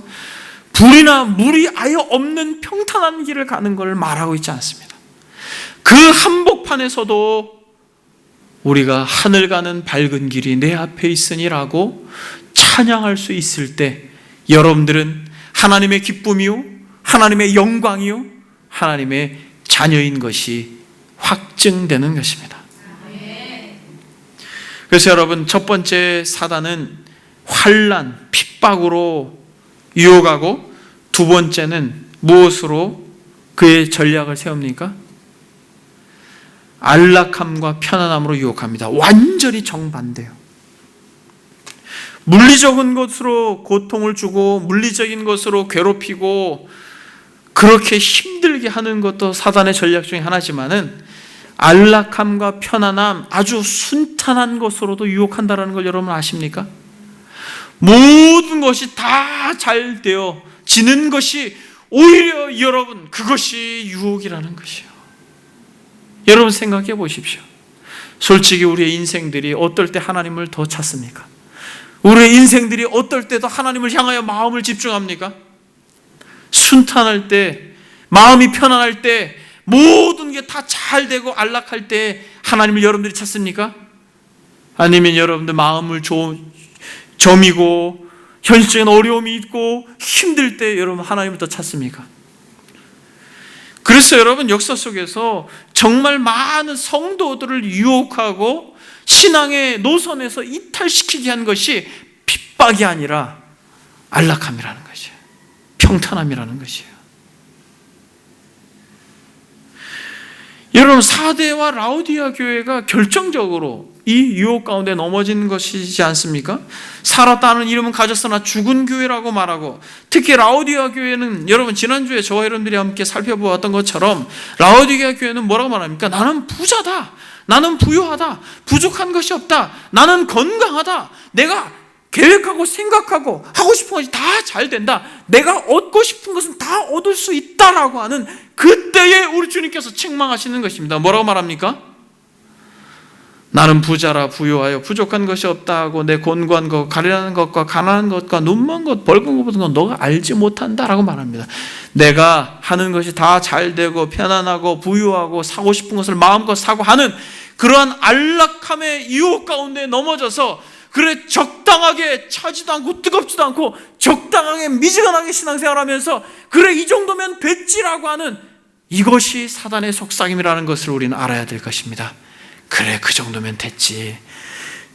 불이나 물이 아예 없는 평탄한 길을 가는 걸 말하고 있지 않습니다. 그 한복판에서도 우리가 하늘 가는 밝은 길이 내 앞에 있으니라고 찬양할 수 있을 때 여러분들은 하나님의 기쁨이요, 하나님의 영광이요, 하나님의 자녀인 것이 확증되는 것입니다. 그래서 여러분, 첫 번째 사단은 환난, 핍박으로 유혹하고, 두 번째는 무엇으로 그의 전략을 세웁니까? 안락함과 편안함으로 유혹합니다. 완전히 정반대요. 물리적인 것으로 고통을 주고 물리적인 것으로 괴롭히고 그렇게 힘들게 하는 것도 사단의 전략 중에 하나지만은 안락함과 편안함, 아주 순탄한 것으로도 유혹한다는 걸 여러분 아십니까? 모든 것이 다 잘 되어지는 것이 오히려 여러분, 그것이 유혹이라는 것이에요. 여러분 생각해 보십시오. 솔직히 우리의 인생들이 어떨 때 하나님을 더 찾습니까? 우리의 인생들이 어떨 때도 하나님을 향하여 마음을 집중합니까? 순탄할 때, 마음이 편안할 때, 모든 게 다 잘 되고 안락할 때 하나님을 여러분들이 찾습니까? 아니면 여러분들 마음을 점이고 현실적인 어려움이 있고 힘들 때 여러분 하나님을 더 찾습니까? 그래서 여러분, 역사 속에서 정말 많은 성도들을 유혹하고 신앙의 노선에서 이탈시키게 한 것이 핍박이 아니라 안락함이라는 것이에요. 평탄함이라는 것이에요. 여러분, 사대와 라오디아 교회가 결정적으로 이 유혹 가운데 넘어진 것이지 않습니까? 살았다는 이름은 가졌으나 죽은 교회라고 말하고, 특히 라오디아 교회는 여러분 지난주에 저와 여러분들이 함께 살펴보았던 것처럼 라오디아 교회는 뭐라고 말합니까? 나는 부자다, 나는 부유하다, 부족한 것이 없다, 나는 건강하다, 내가 계획하고 생각하고 하고 싶은 것이 다 잘 된다, 내가 얻고 싶은 것은 다 얻을 수 있다라고 하는 그때에 우리 주님께서 책망하시는 것입니다. 뭐라고 말합니까? 나는 부자라 부유하여 부족한 것이 없다 하고 내 곤고한 것, 가련한 것과 가난한 것과 눈먼 것, 벌건 것 같은 건 너가 알지 못한다라고 말합니다. 내가 하는 것이 다 잘 되고 편안하고 부유하고 사고 싶은 것을 마음껏 사고 하는 그러한 안락함의 유혹 가운데 넘어져서, 그래 적당하게 차지도 않고 뜨겁지도 않고 적당하게 미지근하게 신앙생활하면서 그래 이 정도면 됐지라고 하는, 이것이 사단의 속삭임이라는 것을 우리는 알아야 될 것입니다. 그래 그 정도면 됐지,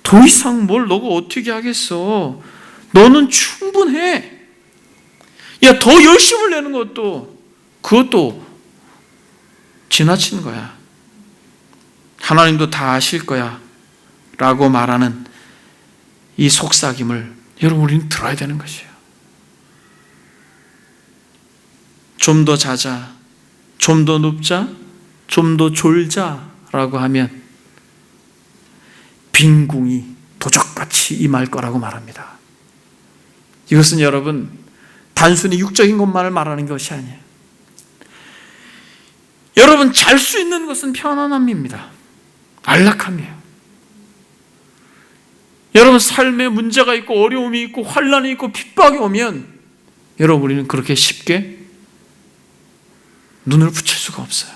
더 이상 뭘 너가 어떻게 하겠어, 너는 충분해, 야 더 열심을 내는 것도 그것도 지나친 거야, 하나님도 다 아실 거야 라고 말하는 이 속삭임을 여러분 우리는 들어야 되는 것이에요. 좀 더 자자, 좀 더 눕자, 좀 더 졸자라고 하면 빈궁이 도적같이 임할 거라고 말합니다. 이것은 여러분 단순히 육적인 것만을 말하는 것이 아니에요. 여러분 잘 수 있는 것은 편안함입니다. 안락함이에요. 여러분 삶에 문제가 있고 어려움이 있고 환난이 있고 핍박이 오면 여러분 우리는 그렇게 쉽게 눈을 붙일 수가 없어요.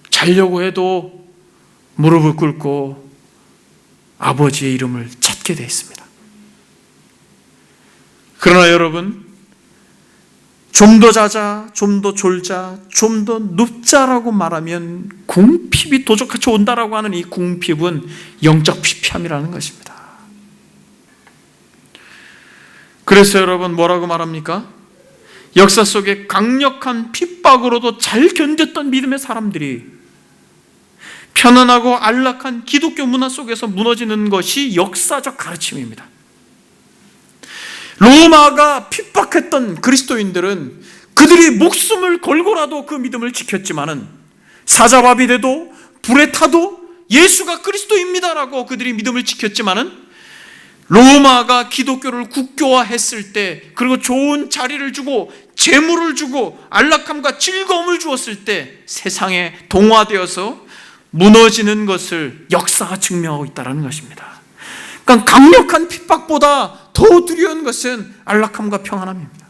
자려고 해도 무릎을 꿇고 아버지의 이름을 찾게 되어 있습니다. 그러나 여러분, 좀 더 자자, 좀 더 졸자, 좀 더 눕자라고 말하면 궁핍이 도적같이 온다라고 하는 이 궁핍은 영적 피폐함이라는 것입니다. 그래서 여러분 뭐라고 말합니까? 역사 속에 강력한 핍박으로도 잘 견뎠던 믿음의 사람들이 편안하고 안락한 기독교 문화 속에서 무너지는 것이 역사적 가르침입니다. 로마가 핍박했던 그리스도인들은 그들이 목숨을 걸고라도 그 믿음을 지켰지만은, 사자밥이 돼도 불에 타도 예수가 그리스도입니다라고 그들이 믿음을 지켰지만은, 로마가 기독교를 국교화했을 때, 그리고 좋은 자리를 주고 재물을 주고 안락함과 즐거움을 주었을 때 세상에 동화되어서 무너지는 것을 역사가 증명하고 있다는 것입니다. 그러니까 강력한 핍박보다 더 두려운 것은 안락함과 평안함입니다.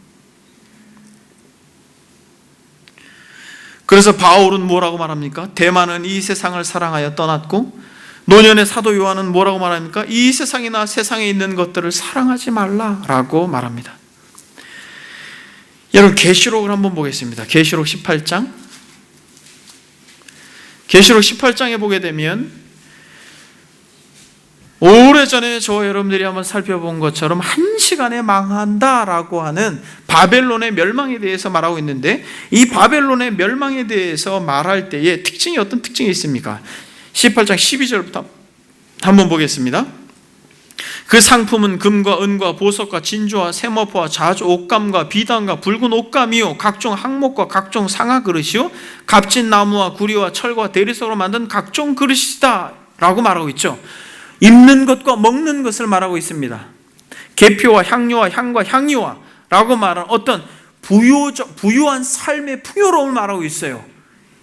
그래서 바울은 뭐라고 말합니까? 대만은 이 세상을 사랑하여 떠났고, 노년의 사도 요한은 뭐라고 말합니까? 이 세상이나 세상에 있는 것들을 사랑하지 말라라고 말합니다. 여러분 계시록을 한번 보겠습니다. 계시록 18장. 계시록 18장에 보게 되면 오래전에 저와 여러분들이 한번 살펴본 것처럼 한 시간에 망한다라고 하는 바벨론의 멸망에 대해서 말하고 있는데, 이 바벨론의 멸망에 대해서 말할 때에 특징이 어떤 특징이 있습니까? 18장 12절부터 한번 보겠습니다. 그 상품은 금과 은과 보석과 진주와 세마포와 자주 옷감과 비단과 붉은 옷감이요 각종 항목과 각종 상아 그릇이요 값진 나무와 구리와 철과 대리석으로 만든 각종 그릇이다 라고 말하고 있죠. 입는 것과 먹는 것을 말하고 있습니다. 계표와 향료와 향과 향유와 라고 말하는 어떤 부유한 삶의 풍요로움을 말하고 있어요.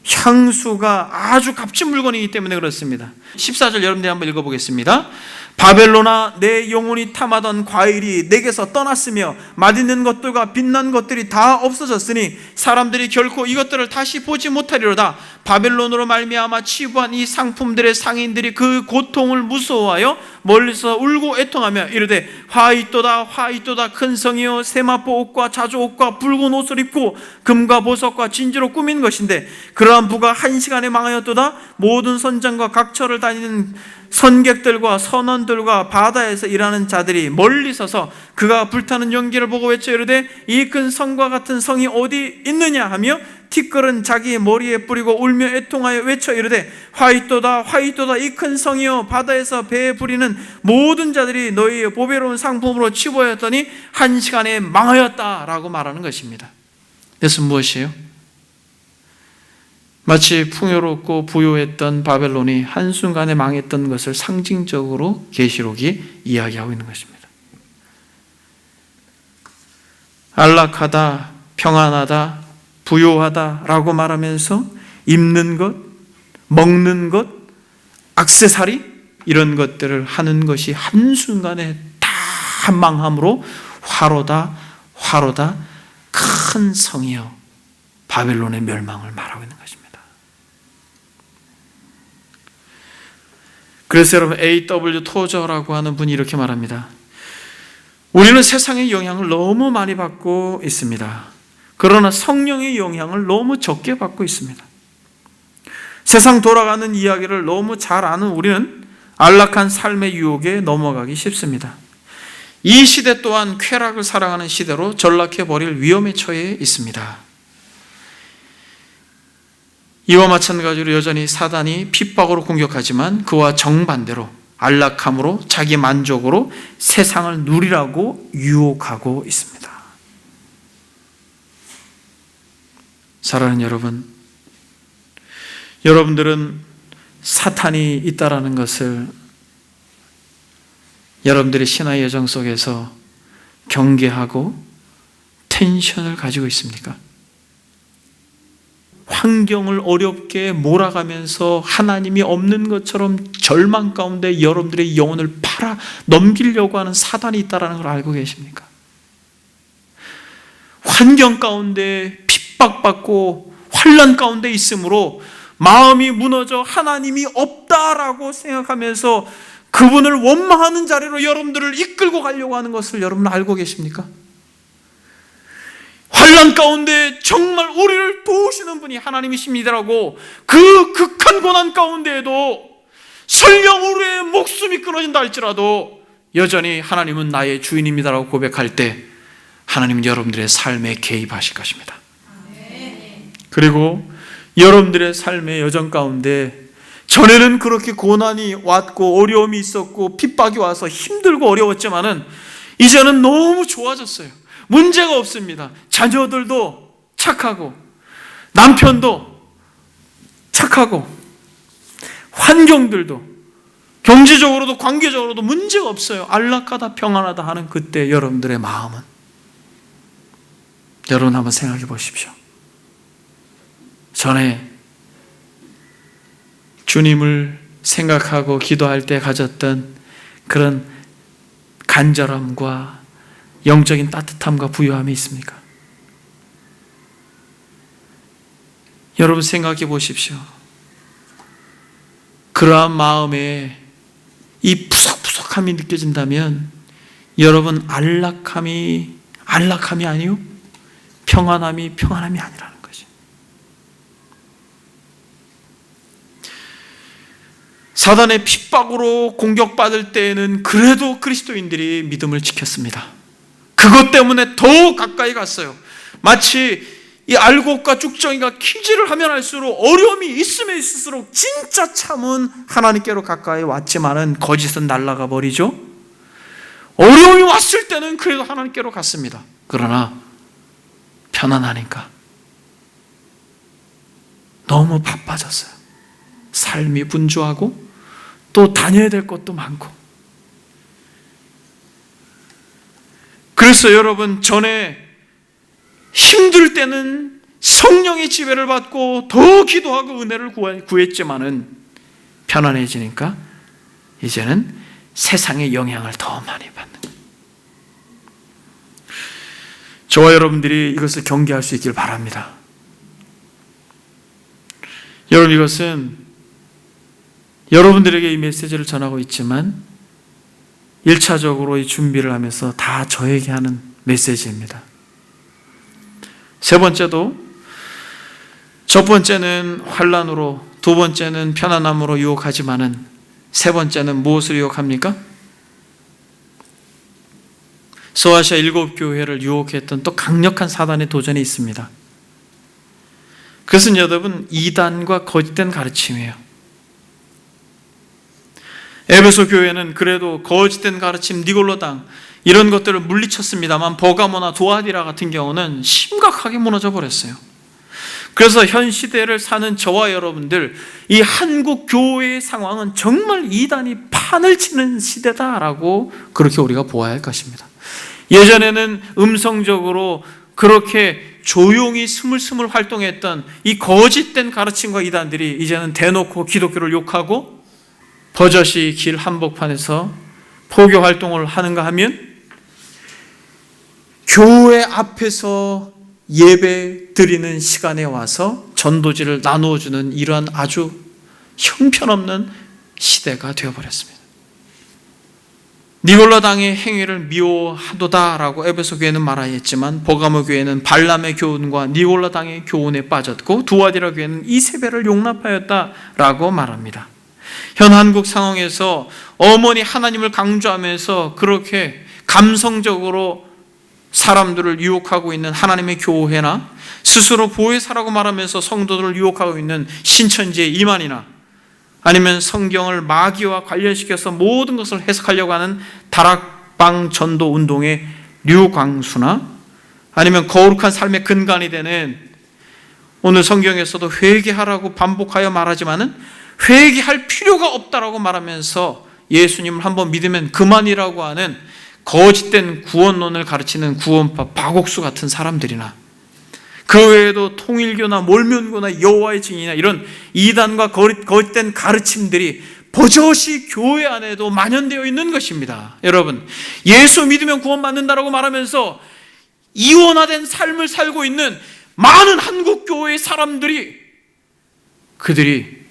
향수가 아주 값진 물건이기 때문에 그렇습니다. 14절 여러분들이 한번 읽어보겠습니다. 바벨론아, 내 영혼이 탐하던 과일이 내게서 떠났으며 맛있는 것들과 빛난 것들이 다 없어졌으니 사람들이 결코 이것들을 다시 보지 못하리로다. 바벨론으로 말미암아 치부한 이 상품들의 상인들이 그 고통을 무서워하여 멀리서 울고 애통하며 이르되 화 있도다 큰 성이여 세마포 옷과 자주 옷과 붉은 옷을 입고 금과 보석과 진주로 꾸민 것인데 그러한 부가 1시간에 망하였도다. 모든 선장과 각처를 다니는 선객들과 선원들과 바다에서 일하는 자들이 멀리 서서 그가 불타는 연기를 보고 외쳐 이르되 이 큰 성과 같은 성이 어디 있느냐 하며 티끌은 자기 머리에 뿌리고 울며 애통하여 외쳐 이르되 화 있도다 이 큰 성이여 바다에서 배에 부리는 모든 자들이 너희의 보배로운 상품으로 취부하였더니 1시간에 망하였다라고 말하는 것입니다. 이것은 무엇이에요? 마치 풍요롭고 부유했던 바벨론이 한순간에 망했던 것을 상징적으로 계시록이 이야기하고 있는 것입니다. 안락하다, 평안하다, 부유하다라고 말하면서 입는 것, 먹는 것, 액세서리 이런 것들을 하는 것이 한순간에 다 망함으로 화로다 큰 성이여 바벨론의 멸망을 말하고 있는 것입니다. 그래서 여러분 A.W. 토저라고 하는 분이 이렇게 말합니다. 우리는 세상의 영향을 너무 많이 받고 있습니다. 그러나 성령의 영향을 너무 적게 받고 있습니다. 세상 돌아가는 이야기를 너무 잘 아는 우리는 안락한 삶의 유혹에 넘어가기 쉽습니다. 이 시대 또한 쾌락을 사랑하는 시대로 전락해버릴 위험에 처해 있습니다. 이와 마찬가지로 여전히 사단이 핍박으로 공격하지만 그와 정반대로 안락함으로 자기 만족으로 세상을 누리라고 유혹하고 있습니다. 사랑하는 여러분, 여러분들은 사탄이 있다라는 것을 여러분들의 신화의 여정 속에서 경계하고 텐션을 가지고 있습니까? 환경을 어렵게 몰아가면서 하나님이 없는 것처럼 절망 가운데 여러분들의 영혼을 팔아 넘기려고 하는 사단이 있다는 걸 알고 계십니까? 환경 가운데 핍박받고 환난 가운데 있으므로 마음이 무너져 하나님이 없다라고 생각하면서 그분을 원망하는 자리로 여러분들을 이끌고 가려고 하는 것을 여러분 알고 계십니까? 환난 가운데 정말 우리를 도우시는 분이 하나님이십니다라고 그 극한 고난 가운데에도 설령 우리의 목숨이 끊어진다 할지라도 여전히 하나님은 나의 주인입니다라고 고백할 때 하나님은 여러분들의 삶에 개입하실 것입니다. 그리고 여러분들의 삶의 여정 가운데 전에는 그렇게 고난이 왔고 어려움이 있었고 핍박이 와서 힘들고 어려웠지만은 이제는 너무 좋아졌어요. 문제가 없습니다. 자녀들도 착하고 남편도 착하고 환경들도 경제적으로도 관계적으로도 문제가 없어요. 안락하다 평안하다 하는 그때 여러분들의 마음은 여러분 한번 생각해 보십시오. 전에 주님을 생각하고 기도할 때 가졌던 그런 간절함과 영적인 따뜻함과 부유함이 있습니까? 여러분 생각해 보십시오. 그러한 마음에 이 푸석푸석함이 느껴진다면 여러분 안락함이 아니요 평안함이 아니라는 거지. 사단의 핍박으로 공격받을 때에는 그래도 그리스도인들이 믿음을 지켰습니다. 그것 때문에 더 가까이 갔어요. 마치 이 알곡과 쭉정이가 키질을 하면 할수록 어려움이 있으면 있을수록 진짜 참은 하나님께로 가까이 왔지만은 거짓은 날아가 버리죠. 어려움이 왔을 때는 그래도 하나님께로 갔습니다. 그러나 편안하니까 너무 바빠졌어요. 삶이 분주하고 또 다녀야 될 것도 많고. 그래서 여러분 전에 힘들 때는 성령의 지배를 받고 더 기도하고 은혜를 구했지만은 편안해지니까 이제는 세상의 영향을 더 많이 받는 거예요. 저와 여러분들이 이것을 경계할 수 있길 바랍니다. 여러분 이것은 여러분들에게 이 메시지를 전하고 있지만 1차적으로 이 준비를 하면서 다 저에게 하는 메시지입니다. 세 번째도, 첫 번째는 환난으로, 두 번째는 편안함으로 유혹하지만은 세 번째는 무엇으로 유혹합니까? 소아시아 7교회를 유혹했던 또 강력한 사단의 도전이 있습니다. 그것은 여러분 이단과 거짓된 가르침이에요. 에베소 교회는 그래도 거짓된 가르침, 니골라당 이런 것들을 물리쳤습니다만 버가모나 도아디라 같은 경우는 심각하게 무너져 버렸어요. 그래서 현 시대를 사는 저와 여러분들, 이 한국 교회의 상황은 정말 이단이 판을 치는 시대다라고 그렇게 우리가 보아야 할 것입니다. 예전에는 음성적으로 그렇게 조용히 스물스물 활동했던 이 거짓된 가르침과 이단들이 이제는 대놓고 기독교를 욕하고 버젓이 길 한복판에서 포교 활동을 하는가 하면 교회 앞에서 예배 드리는 시간에 와서 전도지를 나누어주는 이러한 아주 형편없는 시대가 되어버렸습니다. 니골라당의 행위를 미워하도다라고 에베소 교회는 말하였지만 버가모 교회는 발람의 교훈과 니골라당의 교훈에 빠졌고 두아디라 교회는 이세벨을 용납하였다라고 말합니다. 현 한국 상황에서 어머니 하나님을 강조하면서 그렇게 감성적으로 사람들을 유혹하고 있는 하나님의 교회나 스스로 보혜사라고 말하면서 성도들을 유혹하고 있는 신천지의 이만이나 아니면 성경을 마귀와 관련시켜서 모든 것을 해석하려고 하는 다락방 전도 운동의 류광수나 아니면 거룩한 삶의 근간이 되는, 오늘 성경에서도 회개하라고 반복하여 말하지만은 회개할 필요가 없다라고 말하면서 예수님을 한번 믿으면 그만이라고 하는 거짓된 구원론을 가르치는 구원파 박옥수 같은 사람들이나, 그 외에도 통일교나 몰면교나 여호와의 증인이나 이런 이단과 거짓된 가르침들이 버젓이 교회 안에도 만연되어 있는 것입니다. 여러분, 예수 믿으면 구원받는다라고 말하면서 이원화된 삶을 살고 있는 많은 한국 교회의 사람들이, 그들이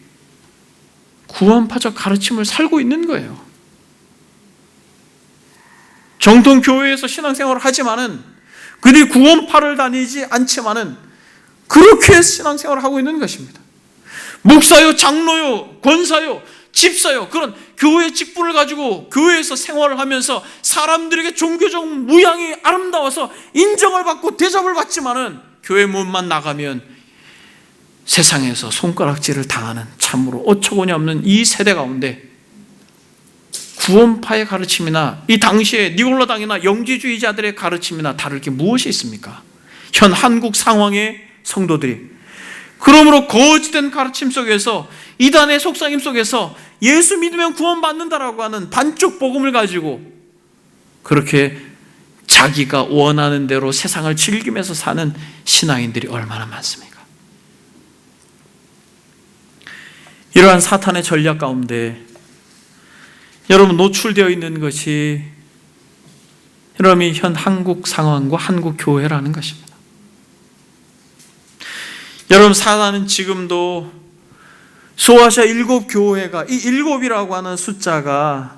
구원파적 가르침을 살고 있는 거예요. 정통 교회에서 신앙생활을 하지만은 그들이 구원파를 다니지 않지만은 그렇게 신앙생활을 하고 있는 것입니다. 목사요, 장로요, 권사요, 집사요, 그런 교회 직분을 가지고 교회에서 생활을 하면서 사람들에게 종교적 무양이 아름다워서 인정을 받고 대접을 받지만은 교회 문만 나가면 세상에서 손가락질을 당하는 참으로 어처구니 없는 이 세대 가운데 구원파의 가르침이나 이 당시에 니골라당이나 영지주의자들의 가르침이나 다를 게 무엇이 있습니까? 현 한국 상황의 성도들이 그러므로 거짓된 가르침 속에서, 이단의 속삭임 속에서 예수 믿으면 구원받는다라고 하는 반쪽 복음을 가지고 그렇게 자기가 원하는 대로 세상을 즐기면서 사는 신앙인들이 얼마나 많습니까? 이러한 사탄의 전략 가운데 여러분 노출되어 있는 것이 여러분이 현 한국 상황과 한국 교회라는 것입니다. 여러분, 사단은 지금도 소아시아 7교회가, 이 7이라고 하는 숫자가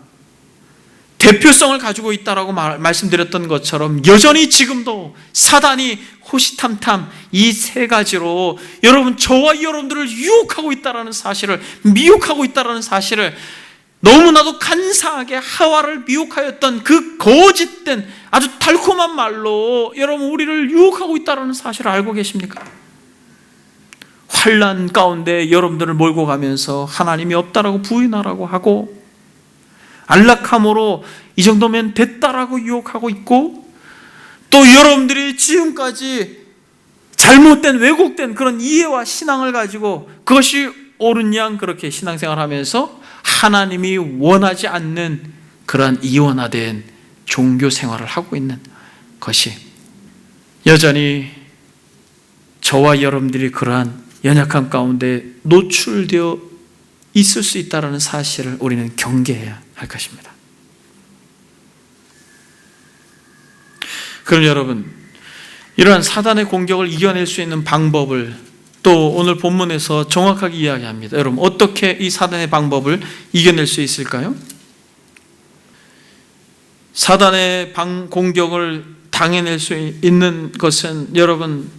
대표성을 가지고 있다라고 말씀드렸던 것처럼 여전히 지금도 사단이 호시탐탐 이 세 가지로 여러분, 저와 여러분들을 유혹하고 있다라는 사실을, 미혹하고 있다라는 사실을, 너무나도 간사하게 하와를 미혹하였던 그 거짓된 아주 달콤한 말로 여러분 우리를 유혹하고 있다는 사실을 알고 계십니까? 환난 가운데 여러분들을 몰고 가면서 하나님이 없다라고 부인하라고 하고 안락함으로 이 정도면 됐다라고 유혹하고 있고, 또 여러분들이 지금까지 잘못된 왜곡된 그런 이해와 신앙을 가지고 그것이 옳은 양 그렇게 신앙생활하면서 하나님이 원하지 않는 그러한 이원화된 종교 생활을 하고 있는 것이 여전히 저와 여러분들이 그러한 연약함 가운데 노출되어 있을 수 있다는 사실을 우리는 경계해야 할 것입니다. 그럼 여러분, 이러한 사단의 공격을 이겨낼 수 있는 방법을 또 오늘 본문에서 정확하게 이야기합니다. 여러분, 어떻게 이 사단의 방법을 이겨낼 수 있을까요? 사단의 공격을 당해낼 수 있는 것은 여러분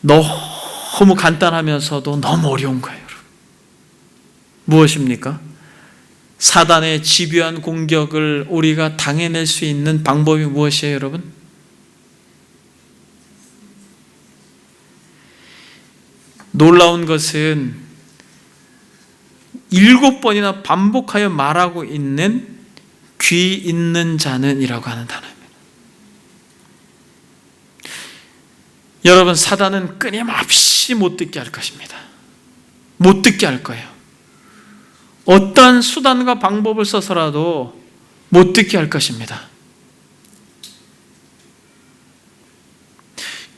너무 간단하면서도 너무 어려운 거예요. 여러분. 무엇입니까? 사단의 집요한 공격을 우리가 당해낼 수 있는 방법이 무엇이에요, 여러분? 놀라운 것은 7번이나 반복하여 말하고 있는 귀 있는 자는 이라고 하는 단어입니다. 여러분, 사단은 끊임없이 못 듣게 할 것입니다. 못 듣게 할 거예요. 어떠한 수단과 방법을 써서라도 못 듣게 할 것입니다.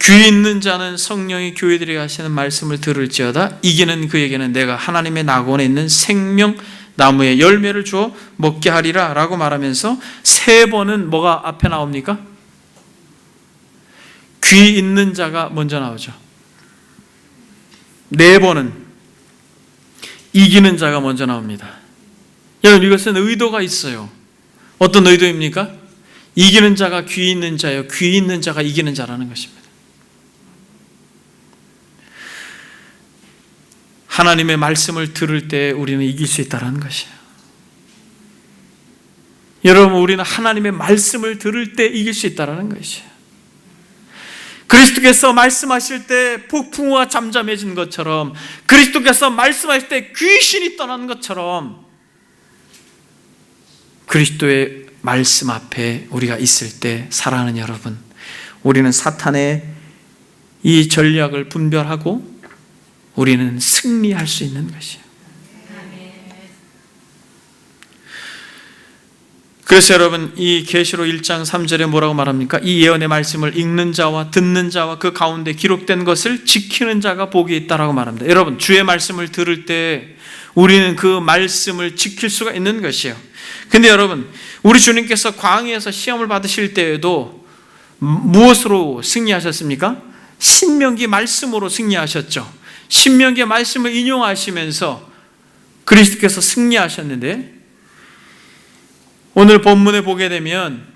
귀 있는 자는 성령이 교회들에게 하시는 말씀을 들을지어다 이기는 그에게는 내가 하나님의 낙원에 있는 생명나무의 열매를 주어 먹게 하리라 라고 말하면서 3번은 뭐가 앞에 나옵니까? 귀 있는 자가 먼저 나오죠. 4번은 이기는 자가 먼저 나옵니다. 여러분, 이것은 의도가 있어요. 어떤 의도입니까? 이기는 자가 귀 있는 자예요. 귀 있는 자가 이기는 자라는 것입니다. 하나님의 말씀을 들을 때 우리는 이길 수 있다는 것이에요. 여러분, 우리는 하나님의 말씀을 들을 때 이길 수 있다는 것이에요. 그리스도께서 말씀하실 때 폭풍우가 잠잠해진 것처럼, 그리스도께서 말씀하실 때 귀신이 떠나는 것처럼, 그리스도의 말씀 앞에 우리가 있을 때 사랑하는 여러분, 우리는 사탄의 이 전략을 분별하고 우리는 승리할 수 있는 것이에요. 그래서 여러분, 이 계시록 1장 3절에 뭐라고 말합니까? 이 예언의 말씀을 읽는 자와 듣는 자와 그 가운데 기록된 것을 지키는 자가 복이 있다라고 말합니다. 여러분, 주의 말씀을 들을 때 우리는 그 말씀을 지킬 수가 있는 것이에요. 근데 여러분, 우리 주님께서 광야에서 시험을 받으실 때에도 무엇으로 승리하셨습니까? 신명기 말씀으로 승리하셨죠. 신명기 말씀을 인용하시면서 그리스도께서 승리하셨는데, 오늘 본문에 보게 되면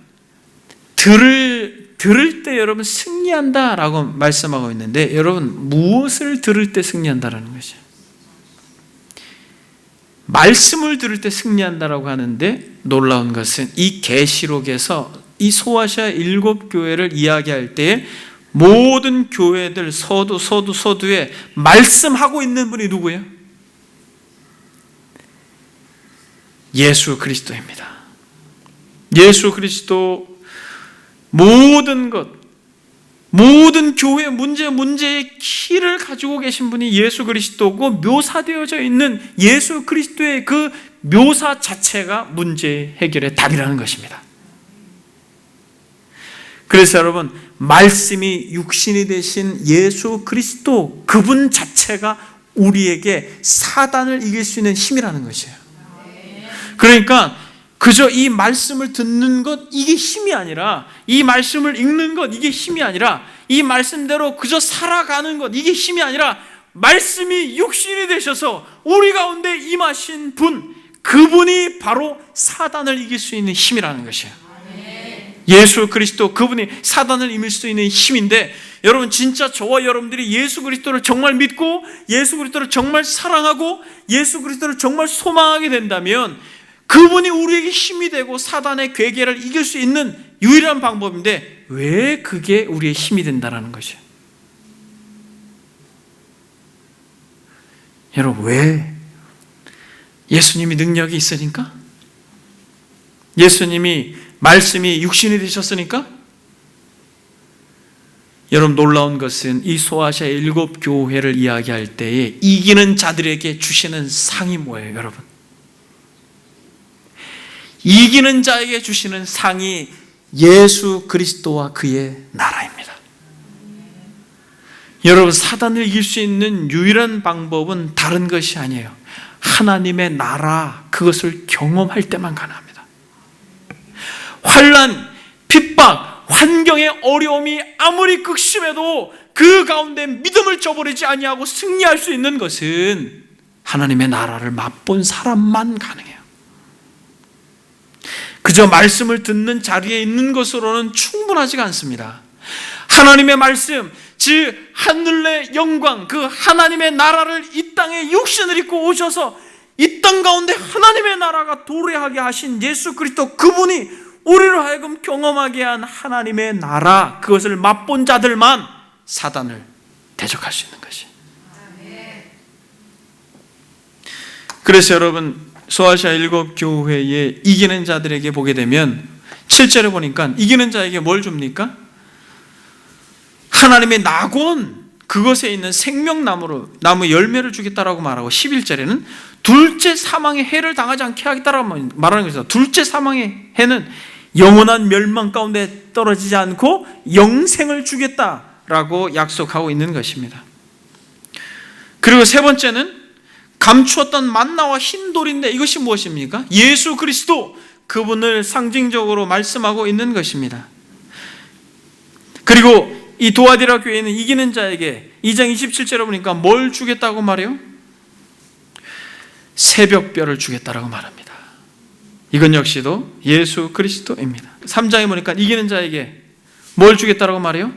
들을 때 여러분 승리한다라고 말씀하고 있는데, 여러분 무엇을 들을 때 승리한다라는 것이죠? 말씀을 들을 때 승리한다라고 하는데, 놀라운 것은 이 계시록에서 이 소아시아 7교회를 이야기할 때 모든 교회들 서두에 말씀하고 있는 분이 누구예요? 예수 그리스도입니다. 예수 그리스도, 모든 것, 모든 교회 문제의 키를 가지고 계신 분이 예수 그리스도고, 묘사되어져 있는 예수 그리스도의 그 묘사 자체가 문제 해결의 답이라는 것입니다. 그래서 여러분, 말씀이 육신이 되신 예수 그리스도, 그분 자체가 우리에게 사단을 이길 수 있는 힘이라는 것이에요. 그러니까 그저 이 말씀을 듣는 것, 이게 힘이 아니라, 이 말씀을 읽는 것, 이게 힘이 아니라, 이 말씀대로 그저 살아가는 것, 이게 힘이 아니라, 말씀이 육신이 되셔서 우리 가운데 임하신 분, 그분이 바로 사단을 이길 수 있는 힘이라는 것이에요. 예수 그리스도, 그분이 사단을 이길 수 있는 힘인데, 여러분 진짜 저와 여러분들이 예수 그리스도를 정말 믿고 예수 그리스도를 정말 사랑하고 예수 그리스도를 정말 소망하게 된다면, 그분이 우리에게 힘이 되고 사단의 괴계를 이길 수 있는 유일한 방법인데, 왜 그게 우리의 힘이 된다는 것이에요? 여러분, 왜? 예수님이 능력이 있으니까? 예수님이 말씀이 육신이 되셨으니까? 여러분, 놀라운 것은 이 소아시아 7교회를 이야기할 때에 이기는 자들에게 주시는 상이 뭐예요, 여러분? 이기는 자에게 주시는 상이 예수 그리스도와 그의 나라입니다. 여러분, 사단을 이길 수 있는 유일한 방법은 다른 것이 아니에요. 하나님의 나라, 그것을 경험할 때만 가능합니다. 환난, 핍박, 환경의 어려움이 아무리 극심해도 그 가운데 믿음을 저버리지 아니하고 승리할 수 있는 것은 하나님의 나라를 맛본 사람만 가능해요. 그저 말씀을 듣는 자리에 있는 것으로는 충분하지가 않습니다. 하나님의 말씀, 즉 하늘의 영광, 그 하나님의 나라를 이 땅에 육신을 입고 오셔서 이 땅 가운데 하나님의 나라가 도래하게 하신 예수 그리스도, 그분이 우리로 하여금 경험하게 한 하나님의 나라, 그것을 맛본 자들만 사단을 대적할 수 있는 것이. 그래서 여러분, 소아시아 7교회에 이기는 자들에게 보게 되면 7절에 보니까 이기는 자에게 뭘 줍니까? 하나님의 낙원, 그것에 있는 생명나무 열매를 주겠다라고 말하고, 11절에는 둘째 사망의 해를 당하지 않게 하겠다라고 말하는 것이죠. 둘째 사망의 해는 영원한 멸망 가운데 떨어지지 않고 영생을 주겠다라고 약속하고 있는 것입니다. 그리고 세 번째는 감추었던 만나와 흰돌인데, 이것이 무엇입니까? 예수 그리스도, 그분을 상징적으로 말씀하고 있는 것입니다. 그리고 이 도아디라 교회는 이기는 자에게 2장 27절에 보니까 뭘 주겠다고 말해요? 새벽별을 주겠다라고 말합니다. 이건 역시도 예수 그리스도입니다. 3장에 보니까 이기는 자에게 뭘 주겠다라고 말해요?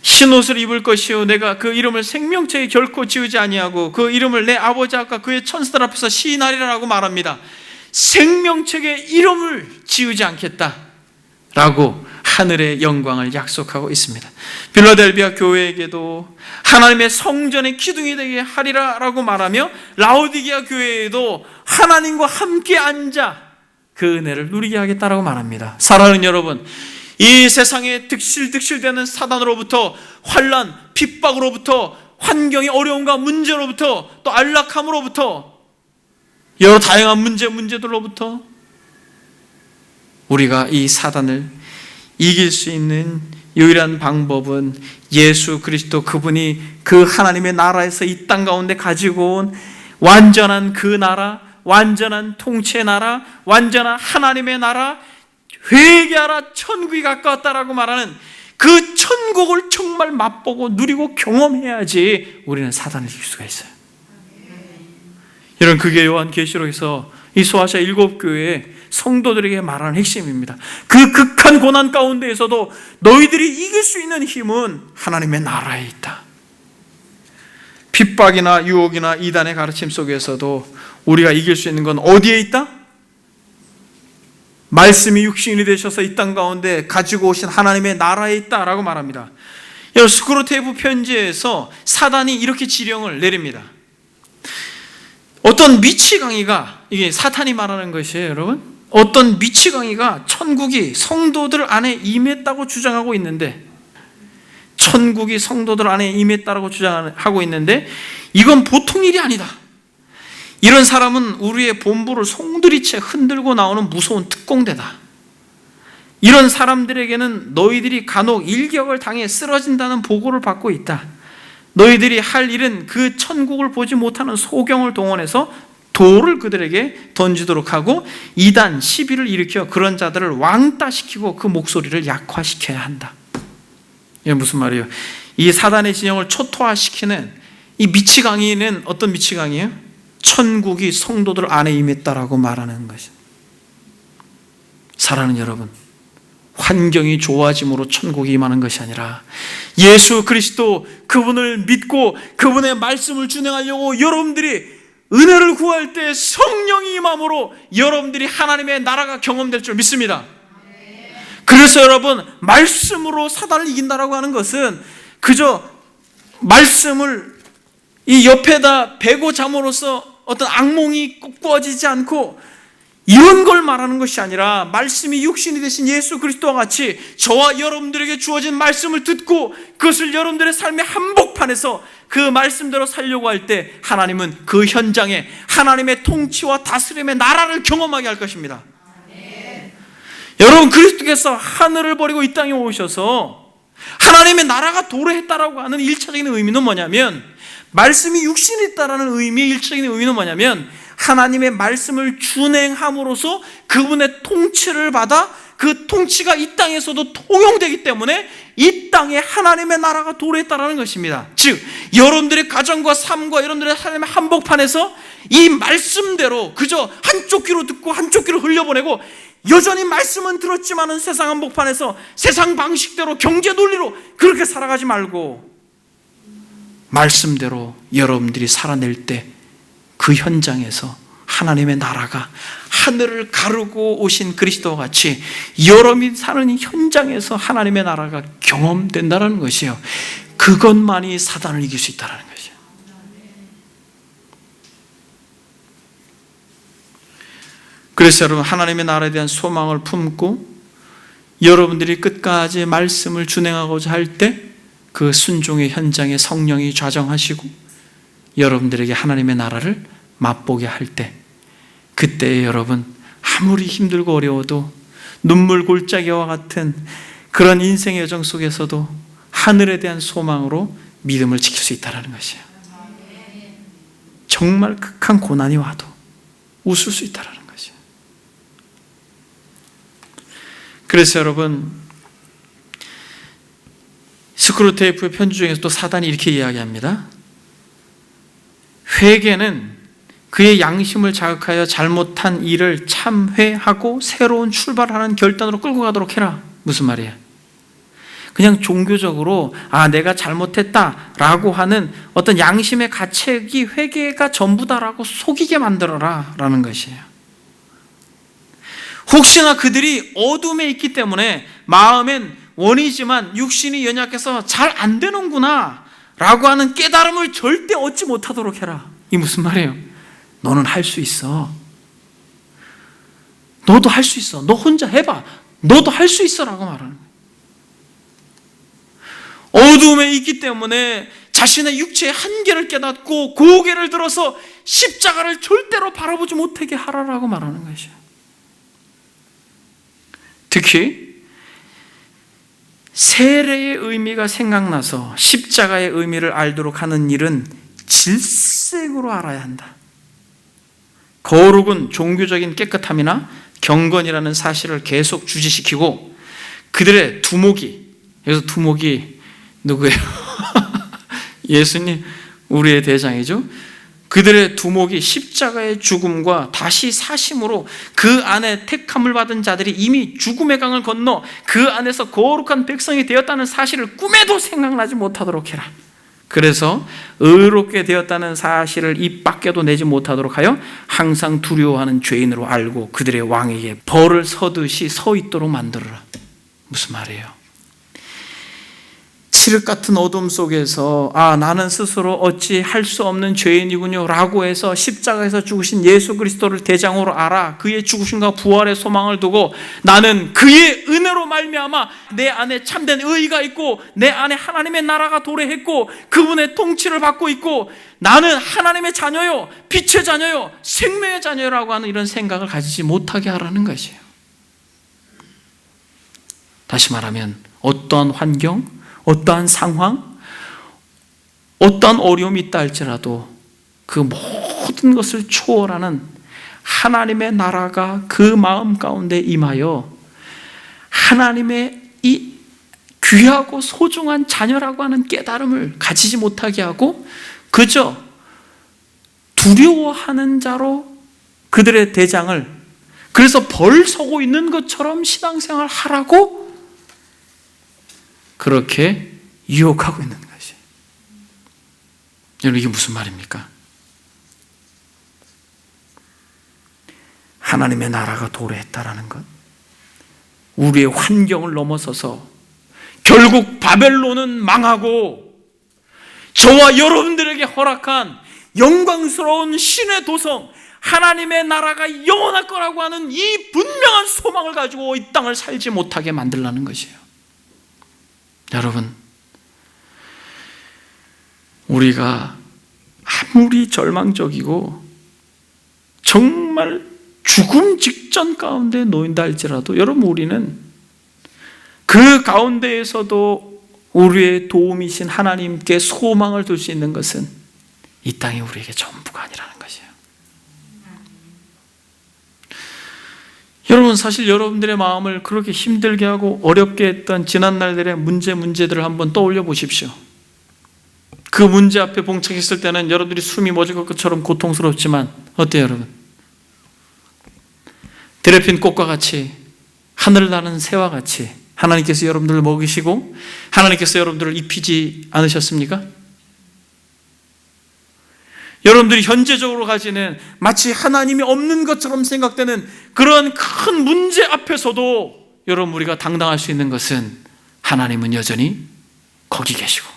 흰 옷을 입을 것이요, 내가 그 이름을 생명책에 결코 지우지 아니하고 그 이름을 내 아버지 앞과 그의 천사들 앞에서 시인하리라고 말합니다. 생명책에 이름을 지우지 않겠다라고 하늘의 영광을 약속하고 있습니다. 빌라델비아 교회에게도 하나님의 성전의 기둥이 되게 하리라라고 말하며, 라오디게아 교회에도 하나님과 함께 앉아 그 은혜를 누리게 하겠다라고 말합니다. 사랑하는 여러분, 이 세상에 득실득실되는 사단으로부터, 환난, 핍박으로부터, 환경의 어려움과 문제로부터, 또 안락함으로부터, 여러 다양한 문제들로부터 우리가 이 사단을 이길 수 있는 유일한 방법은 예수 그리스도, 그분이 그 하나님의 나라에서 이 땅 가운데 가지고 온 완전한 그 나라, 완전한 통치의 나라, 완전한 하나님의 나라, 회개하라 천국이 가까웠다라고 말하는 그 천국을 정말 맛보고 누리고 경험해야지 우리는 사단을 이길 수가 있어요. 이런 그게 요한계시록에서 이 소아시아 7교회의 성도들에게 말하는 핵심입니다. 그 극한 고난 가운데에서도 너희들이 이길 수 있는 힘은 하나님의 나라에 있다. 핍박이나 유혹이나 이단의 가르침 속에서도 우리가 이길 수 있는 건 어디에 있다? 말씀이 육신이 되셔서 이 땅 가운데 가지고 오신 하나님의 나라에 있다라고 말합니다. 여러분, 스크루테이프 편지에서 사단이 이렇게 지령을 내립니다. 어떤 미치광이가, 이게 사탄이 말하는 것이에요, 여러분. 어떤 미치광이가 천국이 성도들 안에 임했다고 주장하고 있는데, 천국이 성도들 안에 임했다고 주장하고 있는데, 이건 보통 일이 아니다. 이런 사람은 우리의 본부를 송두리째 흔들고 나오는 무서운 특공대다. 이런 사람들에게는 너희들이 간혹 일격을 당해 쓰러진다는 보고를 받고 있다. 너희들이 할 일은 그 천국을 보지 못하는 소경을 동원해서 돌을 그들에게 던지도록 하고 이단 시비를 일으켜 그런 자들을 왕따시키고 그 목소리를 약화시켜야 한다. 이게 무슨 말이에요? 이 사단의 진영을 초토화시키는 이 미치광이는 어떤 미치광이에요? 천국이 성도들 안에 임했다라고 말하는 것입니다. 사랑하는 여러분, 환경이 좋아짐으로 천국이 임하는 것이 아니라 예수 그리스도, 그분을 믿고 그분의 말씀을 준행하려고 여러분들이 은혜를 구할 때 성령이 임함으로 여러분들이 하나님의 나라가 경험될 줄 믿습니다. 그래서 여러분, 말씀으로 사단을 이긴다라고 하는 것은 그저 말씀을 이 옆에다 베고 잠으로써 어떤 악몽이 꾸어지지 않고 이런 걸 말하는 것이 아니라, 말씀이 육신이 되신 예수 그리스도와 같이 저와 여러분들에게 주어진 말씀을 듣고 그것을 여러분들의 삶의 한복판에서 그 말씀대로 살려고 할 때 하나님은 그 현장에 하나님의 통치와 다스림의 나라를 경험하게 할 것입니다. 여러분, 그리스도께서 하늘을 버리고 이 땅에 오셔서 하나님의 나라가 도래했다라고 하는 1차적인 의미는 뭐냐면, 말씀이 육신이 있다라는 의미의 1차적인 의미는 뭐냐면, 하나님의 말씀을 준행함으로써 그분의 통치를 받아 그 통치가 이 땅에서도 통용되기 때문에 이 땅에 하나님의 나라가 도래했다는 것입니다. 즉 여러분들의 가정과 삶과 여러분들의 삶의 한복판에서 이 말씀대로 그저 한쪽 귀로 듣고 한쪽 귀로 흘려보내고 여전히 말씀은 들었지만은 세상 한복판에서 세상 방식대로 경제 논리로 그렇게 살아가지 말고 말씀대로 여러분들이 살아낼 때 그 현장에서 하나님의 나라가 하늘을 가르고 오신 그리스도와 같이 여러분이 사는 이 현장에서 하나님의 나라가 경험된다는 것이에요. 그것만이 사단을 이길 수 있다는 것이에요. 그래서 여러분 하나님의 나라에 대한 소망을 품고 여러분들이 끝까지 말씀을 준행하고자 할 때 그 순종의 현장에 성령이 좌정하시고 여러분들에게 하나님의 나라를 맛보게 할 때 그때 여러분 아무리 힘들고 어려워도 눈물 골짜기와 같은 그런 인생의 여정 속에서도 하늘에 대한 소망으로 믿음을 지킬 수 있다는 것이에요. 정말 극한 고난이 와도 웃을 수 있다는 것이에요. 그래서 여러분 스크루테이프의 편지 중에서도 사단이 이렇게 이야기합니다. 회개는 그의 양심을 자극하여 잘못한 일을 참회하고 새로운 출발하는 결단으로 끌고 가도록 해라. 무슨 말이에요? 그냥 종교적으로 내가 잘못했다라고 하는 어떤 양심의 가책이 회개가 전부다라고 속이게 만들어라 라는 것이에요. 혹시나 그들이 어둠에 있기 때문에 마음엔 원이지만 육신이 연약해서 잘 안 되는구나 라고 하는 깨달음을 절대 얻지 못하도록 해라. 이 무슨 말이에요? 너는 할 수 있어. 너도 할 수 있어. 너 혼자 해봐. 너도 할 수 있어 라고 말하는 거예요. 어둠에 있기 때문에 자신의 육체의 한계를 깨닫고 고개를 들어서 십자가를 절대로 바라보지 못하게 하라라고 말하는 것이에요. 특히 세례의 의미가 생각나서 십자가의 의미를 알도록 하는 일은 질색으로 알아야 한다. 거룩은 종교적인 깨끗함이나 경건이라는 사실을 계속 주지시키고 그들의 두목이, 여기서 두목이 누구예요? 예수님, 우리의 대장이죠. 그들의 두목이 십자가의 죽음과 다시 사심으로 그 안에 택함을 받은 자들이 이미 죽음의 강을 건너 그 안에서 거룩한 백성이 되었다는 사실을 꿈에도 생각나지 못하도록 해라. 그래서 의롭게 되었다는 사실을 입 밖에도 내지 못하도록 하여 항상 두려워하는 죄인으로 알고 그들의 왕에게 벌을 서듯이 서 있도록 만들어라. 무슨 말이에요? 칠흑 같은 어둠 속에서 나는 스스로 어찌 할 수 없는 죄인이군요 라고 해서 십자가에서 죽으신 예수 그리스도를 대장으로 알아 그의 죽으심과 부활의 소망을 두고 나는 그의 은혜로 말미암아 내 안에 참된 의의가 있고 내 안에 하나님의 나라가 도래했고 그분의 통치를 받고 있고 나는 하나님의 자녀요, 빛의 자녀요, 생명의 자녀라고 하는 이런 생각을 가지지 못하게 하라는 것이에요. 다시 말하면 어떠한 환경, 어떠한 상황, 어떠한 어려움이 있다 할지라도 그 모든 것을 초월하는 하나님의 나라가 그 마음 가운데 임하여 하나님의 이 귀하고 소중한 자녀라고 하는 깨달음을 가지지 못하게 하고 그저 두려워하는 자로 그들의 대장을 그래서 벌 서고 있는 것처럼 신앙생활 하라고 그렇게 유혹하고 있는 것이. 여러분 이게 무슨 말입니까? 하나님의 나라가 도래했다라는 것, 우리의 환경을 넘어서서 결국 바벨론은 망하고 저와 여러분들에게 허락한 영광스러운 신의 도성 하나님의 나라가 영원할 거라고 하는 이 분명한 소망을 가지고 이 땅을 살지 못하게 만들라는 것이에요. 여러분, 우리가 아무리 절망적이고 정말 죽음 직전 가운데 놓인다 할지라도 여러분 우리는 그 가운데에서도 우리의 도움이신 하나님께 소망을 둘 수 있는 것은 이 땅이 우리에게 전부가 아니라는 것이에요. 여러분, 사실 여러분들의 마음을 그렇게 힘들게 하고 어렵게 했던 지난날들의 문제들을 한번 떠올려 보십시오. 그 문제 앞에 봉착했을 때는 여러분들이 숨이 멎을 것처럼 고통스럽지만 어때요, 여러분? 드레핀 꽃과 같이, 하늘 나는 새와 같이 하나님께서 여러분들을 먹이시고 하나님께서 여러분들을 입히지 않으셨습니까? 여러분들이 현재적으로 가지는 마치 하나님이 없는 것처럼 생각되는 그런 큰 문제 앞에서도 여러분, 우리가 당당할 수 있는 것은 하나님은 여전히 거기 계시고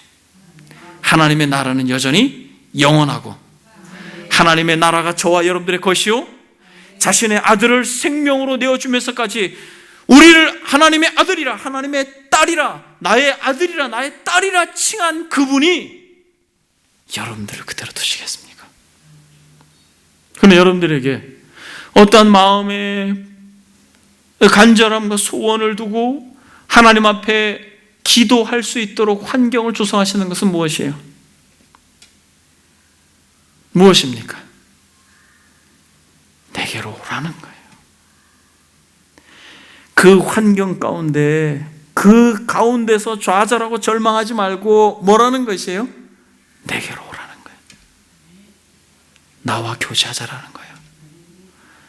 하나님의 나라는 여전히 영원하고 하나님의 나라가 저와 여러분들의 것이요 자신의 아들을 생명으로 내어주면서까지 우리를 하나님의 아들이라, 하나님의 딸이라, 나의 아들이라, 나의 딸이라 칭한 그분이 여러분들을 그대로 두시겠습니까? 그러나 여러분들에게 어떠한 마음의 간절함과 소원을 두고 하나님 앞에 기도할 수 있도록 환경을 조성하시는 것은 무엇이에요? 무엇입니까? 내게로 오라는 거예요. 그 환경 가운데, 그 가운데서 좌절하고 절망하지 말고 뭐라는 것이에요? 내게로 오라는 거예요. 나와 교제하자라는 거예요.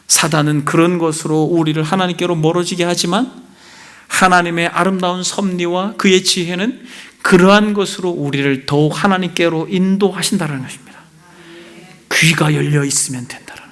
사단은 그런 것으로 우리를 하나님께로 멀어지게 하지만 하나님의 아름다운 섭리와 그의 지혜는 그러한 것으로 우리를 더욱 하나님께로 인도하신다는 것입니다. 귀가 열려 있으면 된다는 거예요.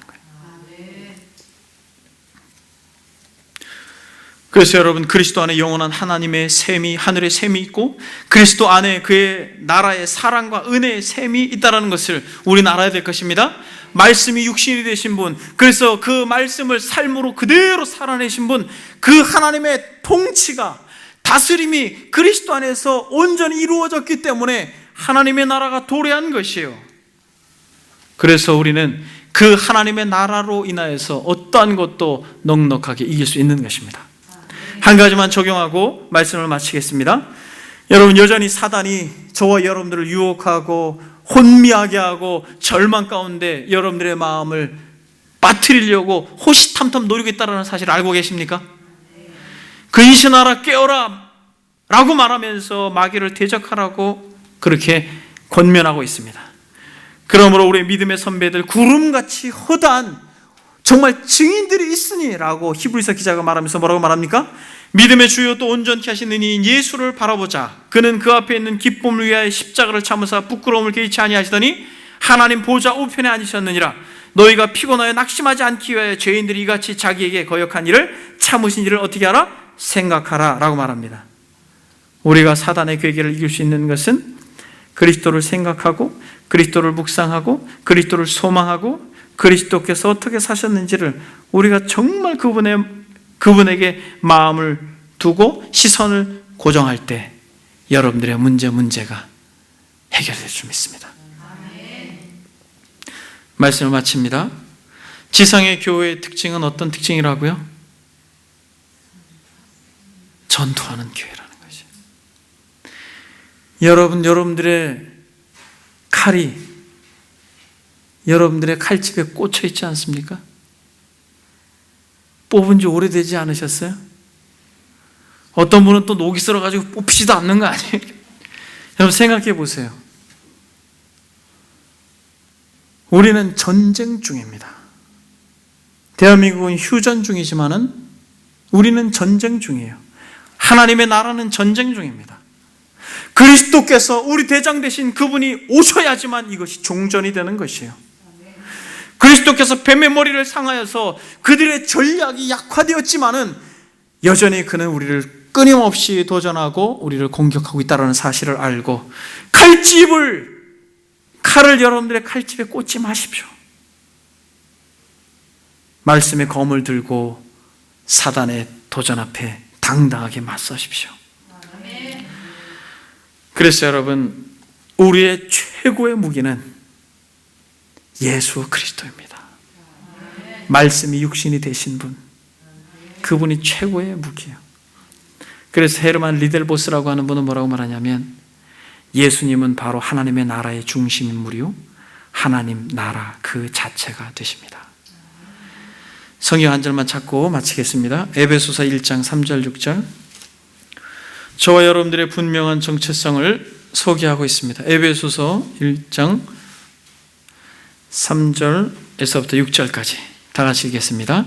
그래서 여러분, 그리스도 안에 영원한 하나님의 셈이, 하늘의 셈이 있고 그리스도 안에 그의 나라의 사랑과 은혜의 셈이 있다는 것을 우리는 알아야 될 것입니다. 말씀이 육신이 되신 분, 그래서 그 말씀을 삶으로 그대로 살아내신 분, 그 하나님의 통치가, 다스림이 그리스도 안에서 온전히 이루어졌기 때문에 하나님의 나라가 도래한 것이에요. 그래서 우리는 그 하나님의 나라로 인하여서 어떠한 것도 넉넉하게 이길 수 있는 것입니다. 한 가지만 적용하고 말씀을 마치겠습니다. 여러분, 여전히 사단이 저와 여러분들을 유혹하고 혼미하게 하고 절망 가운데 여러분들의 마음을 빠뜨리려고 호시탐탐 노리고 있다는 사실을 알고 계십니까? 근신하라, 깨어라 라고 말하면서 마귀를 대적하라고 그렇게 권면하고 있습니다. 그러므로 우리의 믿음의 선배들, 구름같이 허다한 정말 증인들이 있으니 라고 히브리서 기자가 말하면서 뭐라고 말합니까? 믿음의 주요 또 온전케 하시는 이인 예수를 바라보자. 그는 그 앞에 있는 기쁨을 위하여 십자가를 참으사 부끄러움을 개의치 아니하시더니 하나님 보좌 우편에 앉으셨느니라. 너희가 피곤하여 낙심하지 않기 위하여 죄인들이 이같이 자기에게 거역한 일을 참으신 일을 어떻게 하라? 생각하라 라고 말합니다. 우리가 사단의 괴계를 이길 수 있는 것은 그리스도를 생각하고 그리스도를 묵상하고 그리스도를 소망하고 그리스도께서 어떻게 사셨는지를 우리가 정말 그분에게 마음을 두고 시선을 고정할 때 여러분들의 문제가 해결될 줄 믿습니다. 말씀을 마칩니다. 지상의 교회의 특징은 어떤 특징이라고요? 전투하는 교회라는 것이죠. 여러분들의 칼이 여러분들의 칼집에 꽂혀 있지 않습니까? 뽑은 지 오래되지 않으셨어요? 어떤 분은 또 녹이 쓸어가지고 뽑히지도 않는 거 아니에요? 여러분, 생각해 보세요. 우리는 전쟁 중입니다. 대한민국은 휴전 중이지만은 우리는 전쟁 중이에요. 하나님의 나라는 전쟁 중입니다. 그리스도께서 우리 대장 되신 그분이 오셔야지만 이것이 종전이 되는 것이에요. 그리스도께서 뱀의 머리를 상하여서 그들의 전략이 약화되었지만은 여전히 그는 우리를 끊임없이 도전하고 우리를 공격하고 있다는 사실을 알고 칼을 여러분들의 칼집에 꽂지 마십시오. 말씀의 검을 들고 사단의 도전 앞에 당당하게 맞서십시오. 그래서 여러분, 우리의 최고의 무기는 예수 그리스도입니다. 말씀이 육신이 되신 분, 그분이 최고의 무기예요. 그래서 헤르만 리델보스라고 하는 분은 뭐라고 말하냐면 예수님은 바로 하나님의 나라의 중심 인물이요 하나님 나라 그 자체가 되십니다. 성경 한 절만 찾고 마치겠습니다. 에베소서 1장 3절 6절. 저와 여러분들의 분명한 정체성을 소개하고 있습니다. 에베소서 1장 3절에서부터 6절까지 다 같이 읽겠습니다.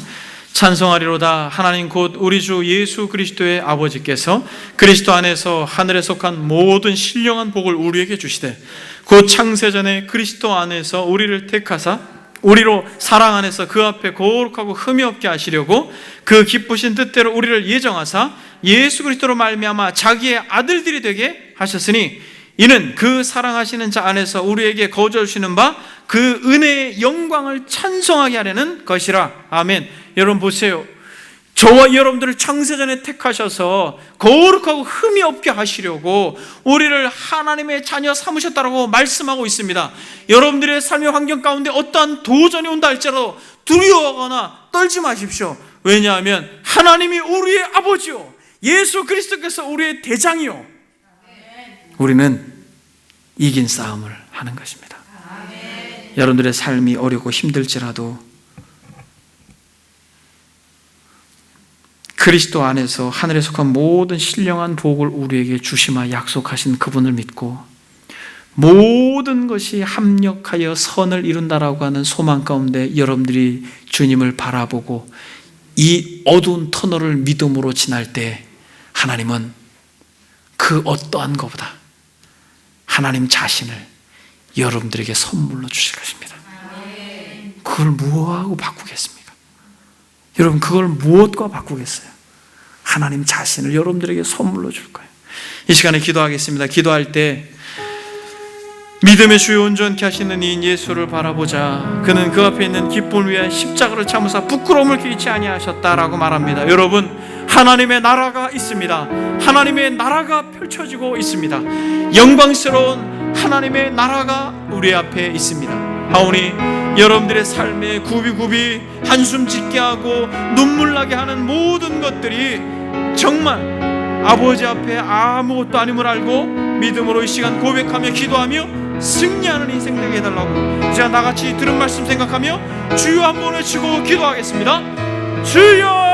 찬송하리로다. 하나님 곧 우리 주 예수 그리스도의 아버지께서 그리스도 안에서 하늘에 속한 모든 신령한 복을 우리에게 주시되 곧 창세전에 그리스도 안에서 우리를 택하사 우리로 사랑 안에서 그 앞에 거룩하고 흠이 없게 하시려고 그 기쁘신 뜻대로 우리를 예정하사 예수 그리스도로 말미암아 자기의 아들들이 되게 하셨으니 이는 그 사랑하시는 자 안에서 우리에게 거저 주시는 바 그 은혜의 영광을 찬송하게 하려는 것이라. 아멘. 여러분 보세요. 저와 여러분들을 창세전에 택하셔서 거룩하고 흠이 없게 하시려고 우리를 하나님의 자녀 삼으셨다고 말씀하고 있습니다. 여러분들의 삶의 환경 가운데 어떠한 도전이 온다 할지라도 두려워하거나 떨지 마십시오. 왜냐하면 하나님이 우리의 아버지요 예수 그리스도께서 우리의 대장이요 우리는 이긴 싸움을 하는 것입니다. 여러분들의 삶이 어렵고 힘들지라도 그리스도 안에서 하늘에 속한 모든 신령한 복을 우리에게 주시마 약속하신 그분을 믿고 모든 것이 합력하여 선을 이룬다라고 하는 소망 가운데 여러분들이 주님을 바라보고 이 어두운 터널을 믿음으로 지날 때 하나님은 그 어떠한 것보다 하나님 자신을 여러분들에게 선물로 주실 것입니다. 그걸 무엇하고 바꾸겠습니까? 여러분 그걸 무엇과 바꾸겠어요? 하나님 자신을 여러분들에게 선물로 줄 거예요. 이 시간에 기도하겠습니다. 기도할 때 믿음의 주요 온전케 하시는 이 예수를 바라보자. 그는 그 앞에 있는 기쁨을 위해 십자가를 참으사 부끄러움을 끼치 아니하셨다라고 말합니다. 여러분 하나님의 나라가 있습니다. 하나님의 나라가 펼쳐지고 있습니다. 영광스러운 하나님의 나라가 우리 앞에 있습니다. 하오니 여러분들의 삶에 굽이굽이 한숨 짓게 하고 눈물 나게 하는 모든 것들이 정말 아버지 앞에 아무것도 아님을 알고 믿음으로 이 시간 고백하며 기도하며 승리하는 인생 되게 해달라고 제가 나같이 들은 말씀 생각하며 주여 한번 외치고 기도하겠습니다. 주여!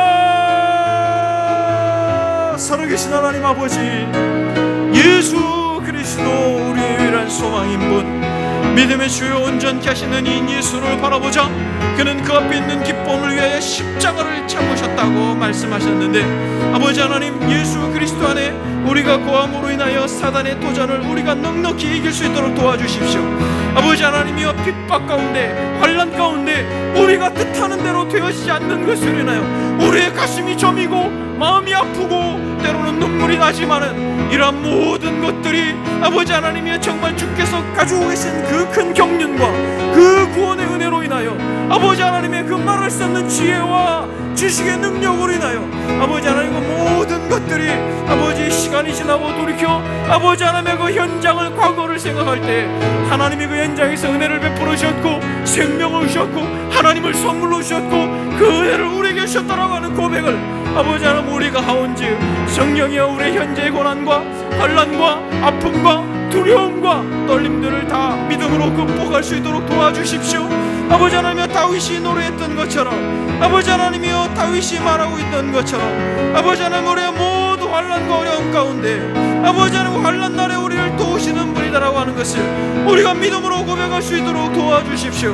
살아계신 하나님 아버지 예수 그리스도 우리의 유일한 소망인 분 믿음의 주요 온전케 하시는 이 예수를 바라보자. 그는 그 앞에 있는 기쁨을 위하여 십자가를 참으셨다고 말씀하셨는데 아버지 하나님 예수 그리스도 안에 우리가 거함으로 인하여 사단의 도전을 우리가 넉넉히 이길 수 있도록 도와주십시오. 아버지 하나님이여 핍박 가운데 환난 가운데 우리가 뜻하는 대로 되어지지 않는 것을 인하여 우리의 가슴이 저미고 마음이 아프고 때로는 눈물이 나지만은 이러한 모든 것들이 아버지 하나님이여 정말 주께서 가지고 계신 그 큰 경륜과 그 구원의 은혜로 인하여 아버지 하나님의 그 말할 수 없는 지혜와 지식의 능력으로 인하여 아버지 하나님 그 모든 것들이 아버지 시간이 지나고 돌이켜 아버지 하나님의 그 현장을 과거를 생각할 때 하나님이 그 현장에서 은혜를 베풀어 주셨고 생명을 주셨고 하나님을 선물로 주셨고 그 은혜를 우리에게 주셨다라고 하는 고백을 아버지 하나님 우리가 하온지 성령이여 우리의 현재의 고난과 환난과 아픔과 두려움과 떨림들을 다 믿음으로 극복할 수 있도록 도와주십시오. 아버지 하나님이여 다윗이 노래했던 것처럼 아버지 하나님이여 다윗이 말하고 있던 것처럼 아버지 하나님 우리의 모두 환난과 어려움 가운데 아버지 하나님 환난 날에 우리를 도우시는 분이다라고 하는 것을 우리가 믿음으로 고백할 수 있도록 도와주십시오.